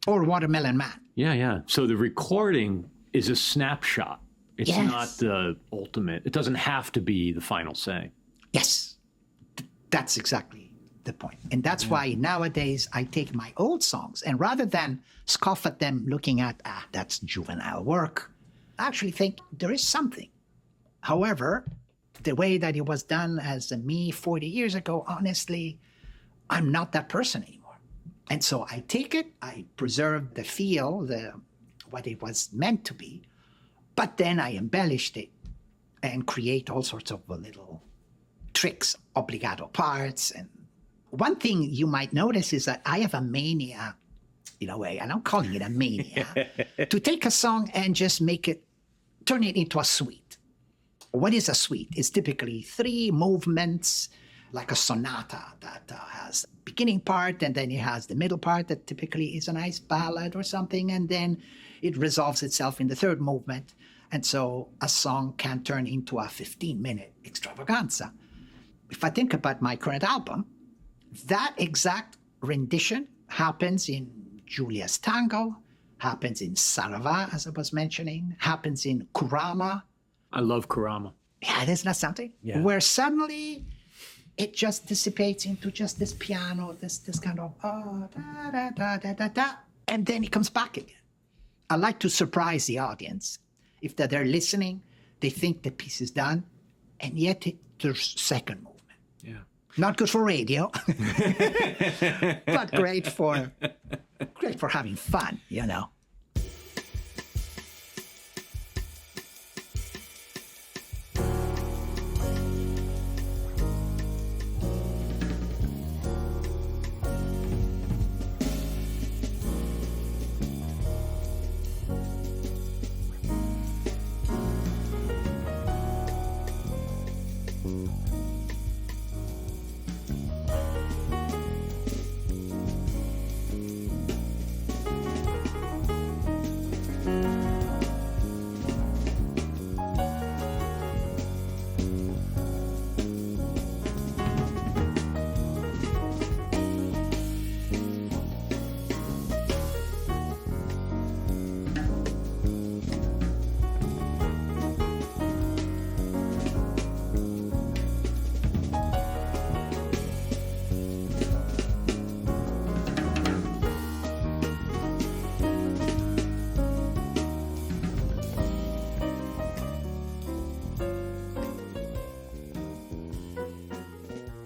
Or Watermelon Man. Yeah. So the recording is a snapshot. It's not the ultimate. It doesn't have to be the final say. Yes. That's exactly the point. And that's why nowadays I take my old songs and rather than scoff at them looking at, that's juvenile work, I actually think there is something. However, the way that it was done as me 40 years ago, honestly, I'm not that person anymore. And so I take it, I preserve the feel, what it was meant to be, but then I embellished it and create all sorts of little tricks, obligato parts. And one thing you might notice is that I have a mania, in a way, and I'm calling it a mania, to take a song and just turn it into a suite. What is a suite? It's typically 3 movements, like a sonata that has beginning part, and then it has the middle part that typically is a nice ballad or something, and then it resolves itself in the 3rd movement. And so a song can turn into a 15-minute extravaganza. If I think about my current album, that exact rendition happens in Julia's Tango, happens in Sarava, as I was mentioning, happens in Kurama. I love Kurama. Yeah, isn't that something? Yeah. Where suddenly it just dissipates into just this piano, this kind of, da, and then it comes back again. I like to surprise the audience. If they're listening, they think the piece is done, and yet there's 2nd movement. Yeah. Not good for radio, but great for having fun, you know.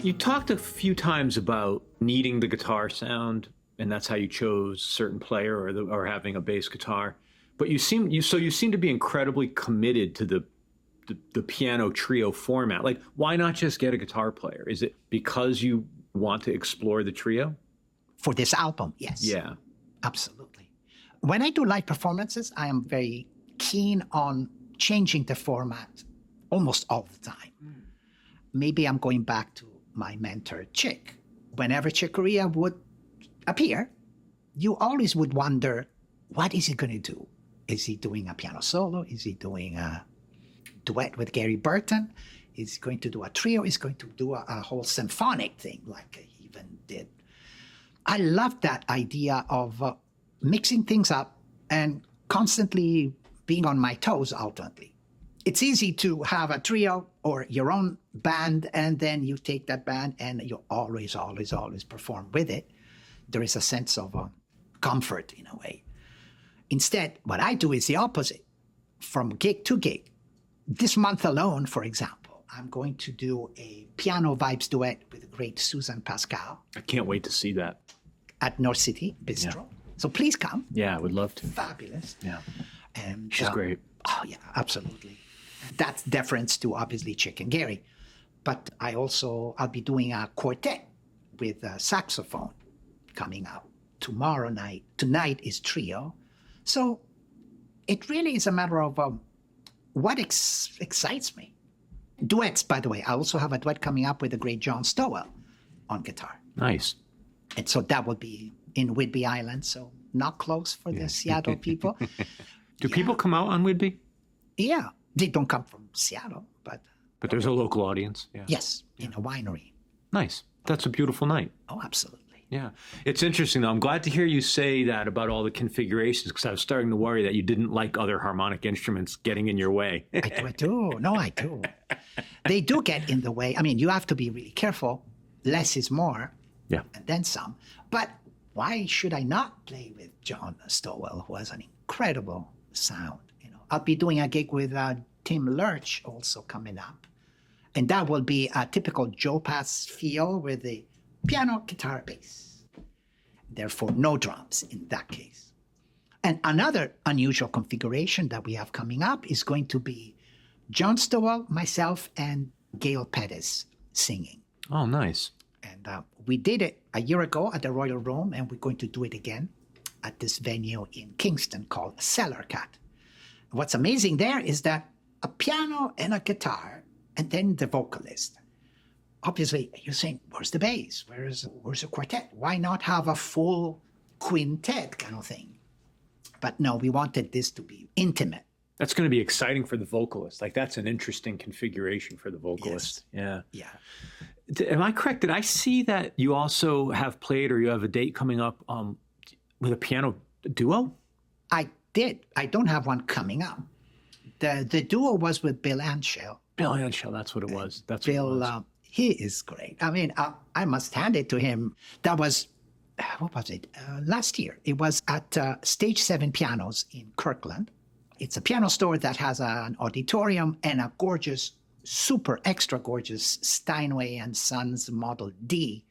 You talked a few times about needing the guitar sound, and that's how you chose a certain player or having a bass guitar. But you seem to be incredibly committed to the piano trio format. Like, why not just get a guitar player? Is it because you want to explore the trio? For this album, yes. Yeah. Absolutely. When I do live performances, I am very keen on changing the format almost all the time. Maybe I'm going back to my mentor, Chick. Whenever Chick Corea would appear, you always would wonder, what is he going to do? Is he doing a piano solo? Is he doing a duet with Gary Burton? Is he going to do a trio? Is he going to do a whole symphonic thing like he even did? I love that idea of mixing things up and constantly being on my toes, ultimately. It's easy to have a trio or your own band, and then you take that band and you always perform with it. There is a sense of comfort in a way. Instead, what I do is the opposite, from gig to gig. This month alone, for example, I'm going to do a piano vibes duet with the great Susan Pascal. I can't wait to see that. At North City Bistro. Yeah. So please come. Yeah, I would love to. Fabulous. Yeah. And she's great. Oh, yeah, absolutely. That's deference to, obviously, Chick and Gary. But I'll be doing a quartet with a saxophone coming up tomorrow night. Tonight is trio. So it really is a matter of what excites me. Duets, by the way. I also have a duet coming up with the great John Stowell on guitar. Nice. And so that will be in Whidbey Island, so not close for the Seattle people. Do people come out on Whidbey? Yeah. They don't come from Seattle, but there's a local audience. Yeah. Yes, in a winery. Nice. That's a beautiful night. Oh, absolutely. Yeah. It's interesting, though. I'm glad to hear you say that about all the configurations, because I was starting to worry that you didn't like other harmonic instruments getting in your way. I do. No, I do. They do get in the way. I mean, you have to be really careful. Less is more. Yeah. And then some. But why should I not play with John Stowell, who has an incredible sound? I'll be doing a gig with Tim Lurch also coming up. And that will be a typical Joe Pass feel with the piano, guitar, bass. Therefore, no drums in that case. And another unusual configuration that we have coming up is going to be John Stowell, myself, and Gail Pettis singing. Oh, nice. And we did it a year ago at the Royal Room, and we're going to do it again at this venue in Kingston called Cellar Cat. What's amazing there is that a piano and a guitar, and then the vocalist. Obviously, you're saying, where's the bass? Where's the quartet? Why not have a full quintet kind of thing? But no, we wanted this to be intimate. That's going to be exciting for the vocalist. Like, that's an interesting configuration for the vocalist. Yes. Yeah. Yeah. Am I correct? Did I see that you also have played, or you have a date coming up with a piano duo? I did. I don't have one coming up. The duo was with Bill Anshell. Bill Anshell, that's what it was. That's Bill, what it was. He is great. I mean, I must hand it to him. That was, what was it? Last year. It was at Stage 7 Pianos in Kirkland. It's a piano store that has an auditorium and a gorgeous, super extra gorgeous Steinway and Sons Model D,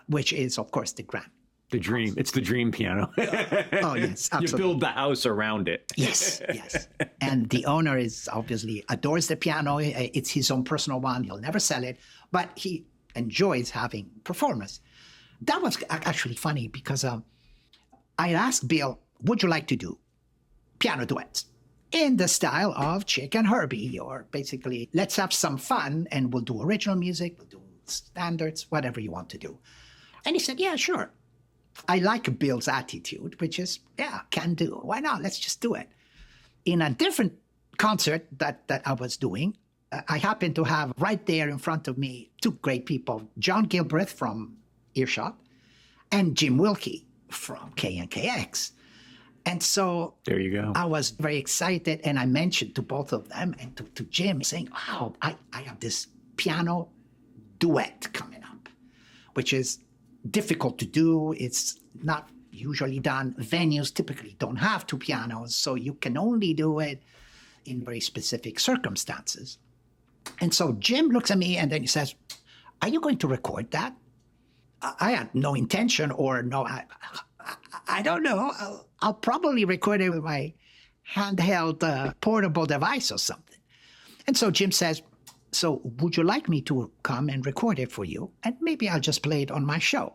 which is, of course, the grand. The dream. It's the dream piano. Oh, yes, absolutely. You build the house around it. Yes, yes. And the owner is obviously adores the piano. It's his own personal one. He'll never sell it, but he enjoys having performers. That was actually funny because I asked Bill, would you like to do piano duets in the style of Chick and Herbie, or basically let's have some fun and we'll do original music, we'll do standards, whatever you want to do. And he said, yeah, sure. I like Bill's attitude, which is, yeah, can do. Why not? Let's just do it. In a different concert that I was doing, I happened to have right there in front of me two great people, John Gilbreth from Earshot and Jim Wilkie from KNKX. And so there you go. I was very excited, and I mentioned to both of them and to Jim, saying, wow, I have this piano duet coming up, which is difficult to do. It's not usually done. Venues typically don't have two pianos, so you can only do it in very specific circumstances. And so Jim looks at me and then he says, are you going to record that? I had no intention, or no, I don't know. I'll probably record it with my handheld portable device or something. And so Jim says, so would you like me to come and record it for you? And maybe I'll just play it on my show.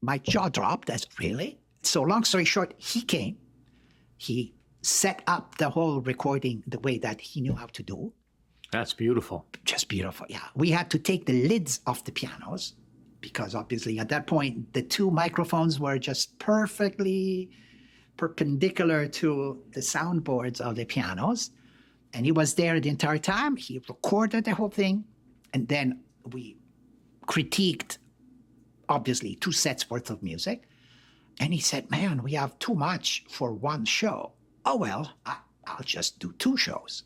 My jaw dropped. As really? So long story short, he came. He set up the whole recording the way that he knew how to do. That's beautiful. Just beautiful, yeah. We had to take the lids off the pianos because obviously at that point, the two microphones were just perfectly perpendicular to the soundboards of the pianos. And he was there the entire time. He recorded the whole thing. And then we critiqued, obviously, 2 sets worth of music. And he said, man, we have too much for one show. Oh, well, I'll just do 2 shows.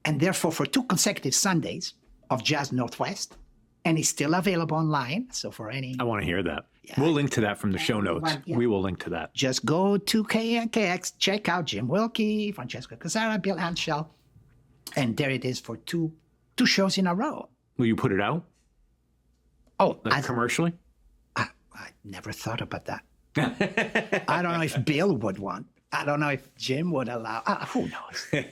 And therefore, for 2 consecutive Sundays of Jazz Northwest, and it's still available online. So for any... I want to hear that. Yeah. We'll link to that from the show notes. Yeah. We will link to that. Just go to KNKX, check out Jim Wilkie, Francesco Crosara, Bill Anshell, and there it is for two shows in a row. Will you put it out? Oh, commercially? I never thought about that. I don't know if Bill would want. I don't know if Jim would allow. Who knows?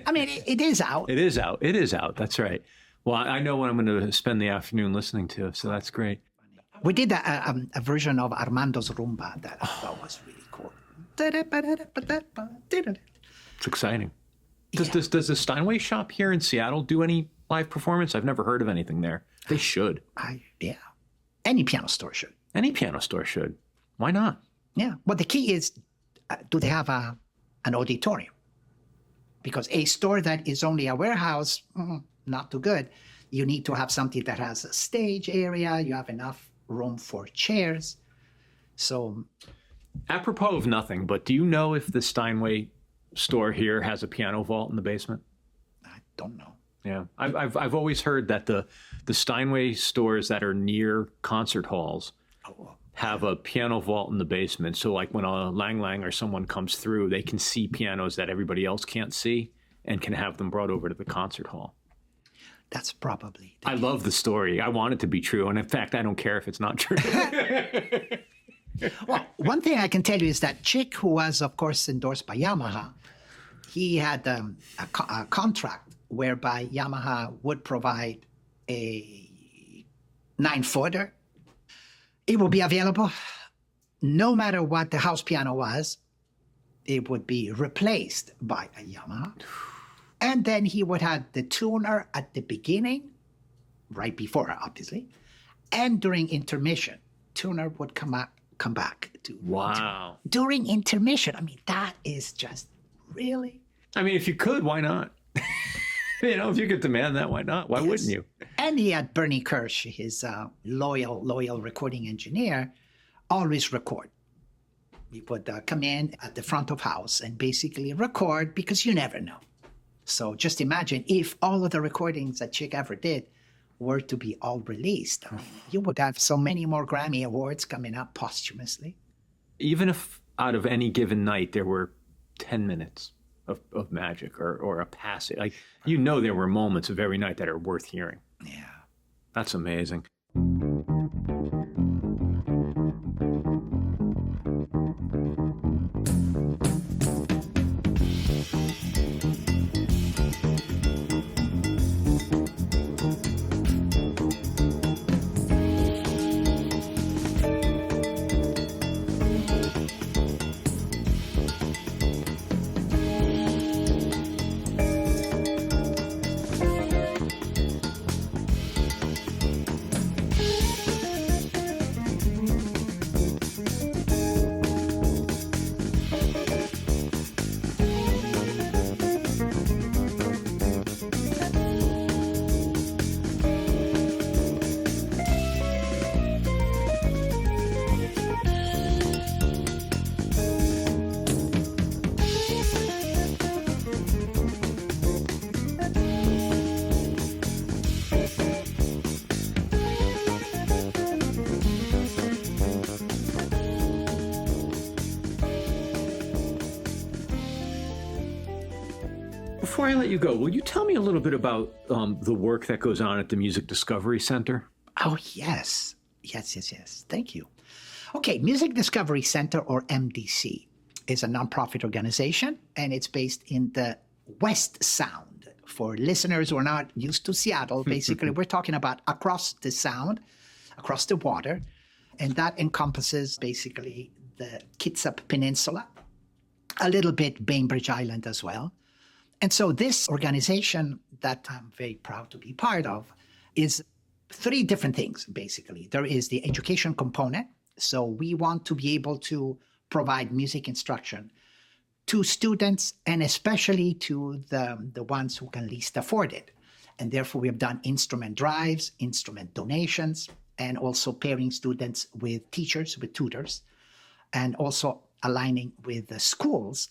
I mean, it is out. It is out. It is out. That's right. Well, I know what I'm going to spend the afternoon listening to, so that's great. We did a version of Armando's Rumba that I thought was really cool. It's exciting. Does the Steinway shop here in Seattle do any live performance? I've never heard of anything there. They should. Yeah. Any piano store should. Any piano store should. Why not? Yeah. But the key is, do they have an auditorium? Because a store that is only a warehouse, not too good. You need to have something that has a stage area. You have enough room for chairs. So, apropos of nothing, but do you know if the Steinway store here has a piano vault in the basement? I don't know. Yeah, I've always heard that the Steinway stores that are near concert halls have a piano vault in the basement. So like when a Lang Lang or someone comes through, they can see pianos that everybody else can't see and can have them brought over to the concert hall. That's probably. I love the story. I want it to be true. And in fact, I don't care if it's not true. Well, one thing I can tell you is that Chick, who was, of course, endorsed by Yamaha, he had a contract whereby Yamaha would provide a 9-footer. It would be available no matter what the house piano was. It would be replaced by a Yamaha. And then he would have the tuner at the beginning, right before, obviously, and during intermission. Tuner would come back to. Wow. During intermission. I mean, that is just really. I mean, if you could, why not? If you could demand that, why not? Why wouldn't you? And he had Bernie Kirsch, his loyal recording engineer, always record. He would come in at the front of house and basically record because you never know. So just imagine if all of the recordings that Chick ever did were to be all released. I mean, you would have so many more Grammy Awards coming up posthumously. Even if out of any given night there were 10 minutes of magic or a passage, like, there were moments of every night that are worth hearing. Yeah. That's amazing. Before I let you go, will you tell me a little bit about the work that goes on at the Music Discovery Center? Oh, yes. Yes. Thank you. Okay, Music Discovery Center, or MDC, is a nonprofit organization, and it's based in the West Sound. For listeners who are not used to Seattle, basically, we're talking about across the Sound, across the water, and that encompasses basically the Kitsap Peninsula, a little bit Bainbridge Island as well. And so this organization that I'm very proud to be part of is three different things, basically. There is the education component. So we want to be able to provide music instruction to students and especially to the ones who can least afford it. And therefore, we have done instrument drives, instrument donations, and also pairing students with teachers, with tutors, and also aligning with the schools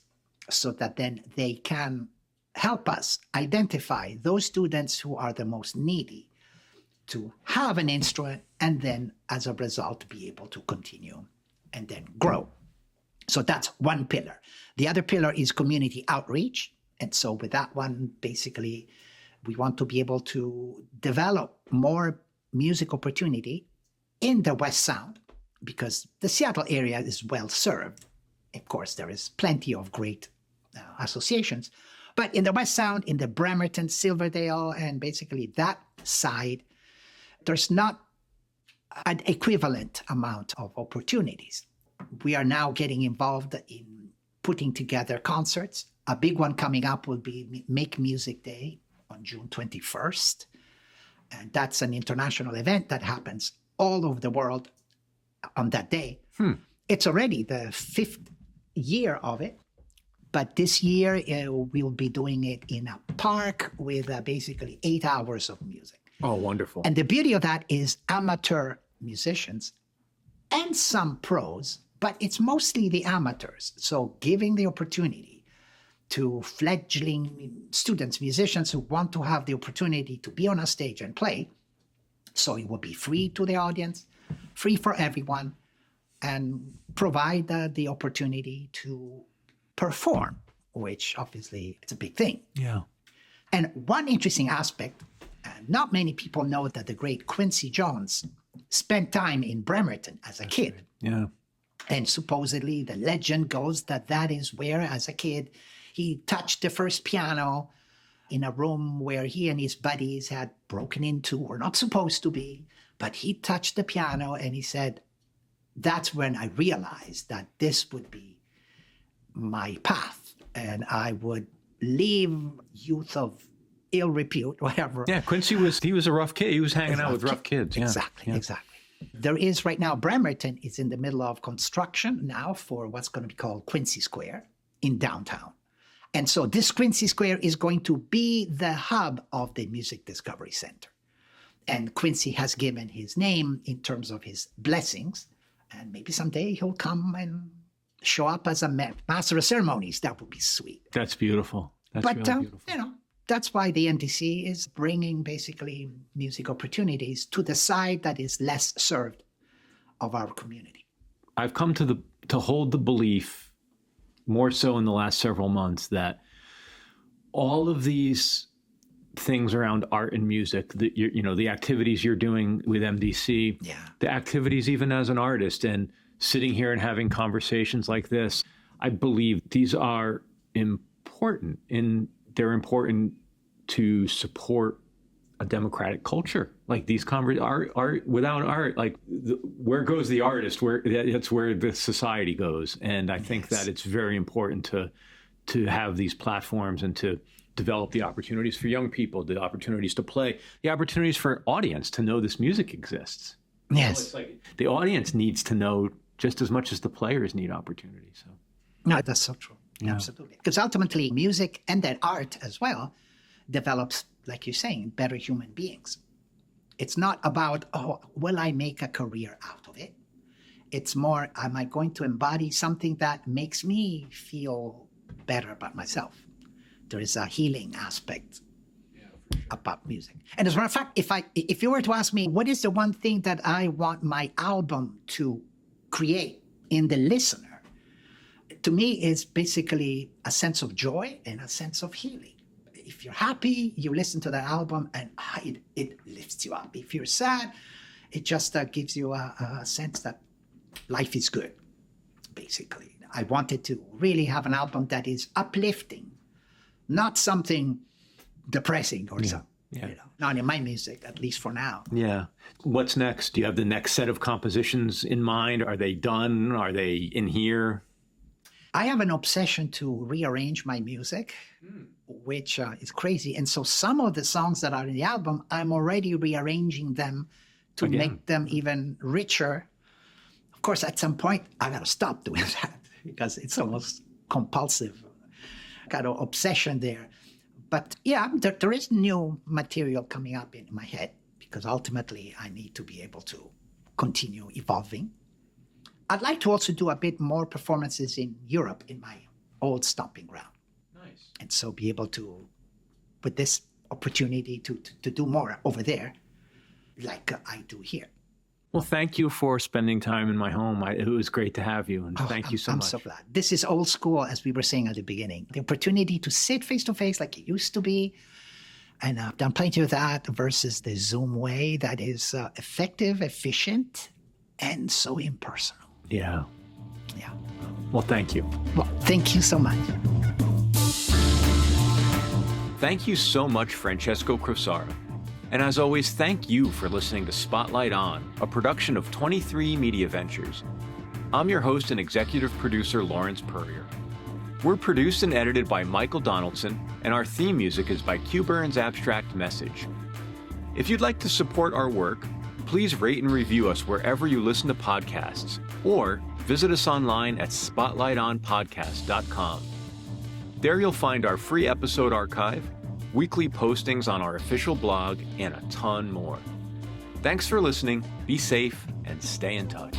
so that then they can help us identify those students who are the most needy to have an instrument and then, as a result, be able to continue and then grow. So that's one pillar. The other pillar is community outreach. And so with that one, basically, we want to be able to develop more music opportunity in the West Sound because the Seattle area is well served. Of course, there is plenty of great associations. But in the West Sound, in the Bremerton, Silverdale, and basically that side, there's not an equivalent amount of opportunities. We are now getting involved in putting together concerts. A big one coming up will be Make Music Day on June 21st. And that's an international event that happens all over the world on that day. It's already the 5th year of it. But this year, we'll be doing it in a park with basically 8 hours of music. Oh, wonderful. And the beauty of that is amateur musicians and some pros, but it's mostly the amateurs. So giving the opportunity to fledgling students, musicians who want to have the opportunity to be on a stage and play. So it will be free to the audience, free for everyone, and provide the opportunity to perform, which obviously is a big thing. Yeah. And one interesting aspect, not many people know that the great Quincy Jones spent time in Bremerton as a kid. Right. Yeah. And supposedly the legend goes that that is where, as a kid, he touched the first piano in a room where he and his buddies had broken into, or not supposed to be, but he touched the piano and he said, that's when I realized that this would be my path and I would leave youth of ill repute, whatever. Yeah, Quincy was a rough kid. He was hanging out with rough kids. Yeah. Exactly, exactly. There is right now, Bremerton is in the middle of construction now for what's going to be called Quincy Square in downtown. And so this Quincy Square is going to be the hub of the Music Discovery Center. And Quincy has given his name in terms of his blessings. And maybe someday he'll come and show up as a master of ceremonies. That would be sweet. That's beautiful. That's really beautiful. That's why the NDC is bringing basically music opportunities to the side that is less served of our community. I've come to hold the belief, more so in the last several months, that all of these things around art and music, the activities you're doing with MDC, the activities even as an artist, and sitting here and having conversations like this, I believe these are important, and they're important to support a democratic culture. Like these art without art, like where goes the artist? That's where the society goes. And I think that it's very important to have these platforms and to develop the opportunities for young people, the opportunities to play, the opportunities for audience to know this music exists. Yes. It's like the audience needs to know just as much as the players need opportunity. So, no, that's so true. Yeah. Absolutely. Because ultimately music and then art as well develops, like you're saying, better human beings. It's not about, will I make a career out of it? It's more, am I going to embody something that makes me feel better about myself? There is a healing aspect about music. And as a matter of fact, if you were to ask me, what is the one thing that I want my album to create in the listener, to me is basically a sense of joy and a sense of healing. If you're happy, you listen to that album and it lifts you up. If you're sad, it just gives you a sense that life is good, basically. I wanted to really have an album that is uplifting, not something depressing or something. Yeah. Not in my music, at least for now. Yeah. What's next? Do you have the next set of compositions in mind? Are they done? Are they in here? I have an obsession to rearrange my music, which is crazy. And so some of the songs that are in the album, I'm already rearranging them to make them even richer. Of course, at some point, I got to stop doing that because it's almost compulsive. Got an obsession there. But yeah, there is new material coming up in my head because ultimately I need to be able to continue evolving. I'd like to also do a bit more performances in Europe, in my old stomping ground. Nice. And so be able to, with this opportunity to do more over there, like I do here. Well, thank you for spending time in my home. It was great to have you, and thank you so much. I'm so glad. This is old school, as we were saying at the beginning. The opportunity to sit face-to-face like it used to be, and I've done plenty of that versus the Zoom way that is effective, efficient, and so impersonal. Yeah. Yeah. Well, thank you. Well, thank you so much. Thank you so much, Francesco Crosara. And as always, thank you for listening to Spotlight On, a production of 23 Media Ventures. I'm your host and executive producer, Lawrence Purrier. We're produced and edited by Michael Donaldson, and our theme music is by Q Burns Abstract Message. If you'd like to support our work, please rate and review us wherever you listen to podcasts, or visit us online at spotlightonpodcast.com. There you'll find our free episode archive, weekly postings on our official blog, and a ton more. Thanks for listening, be safe, and stay in touch.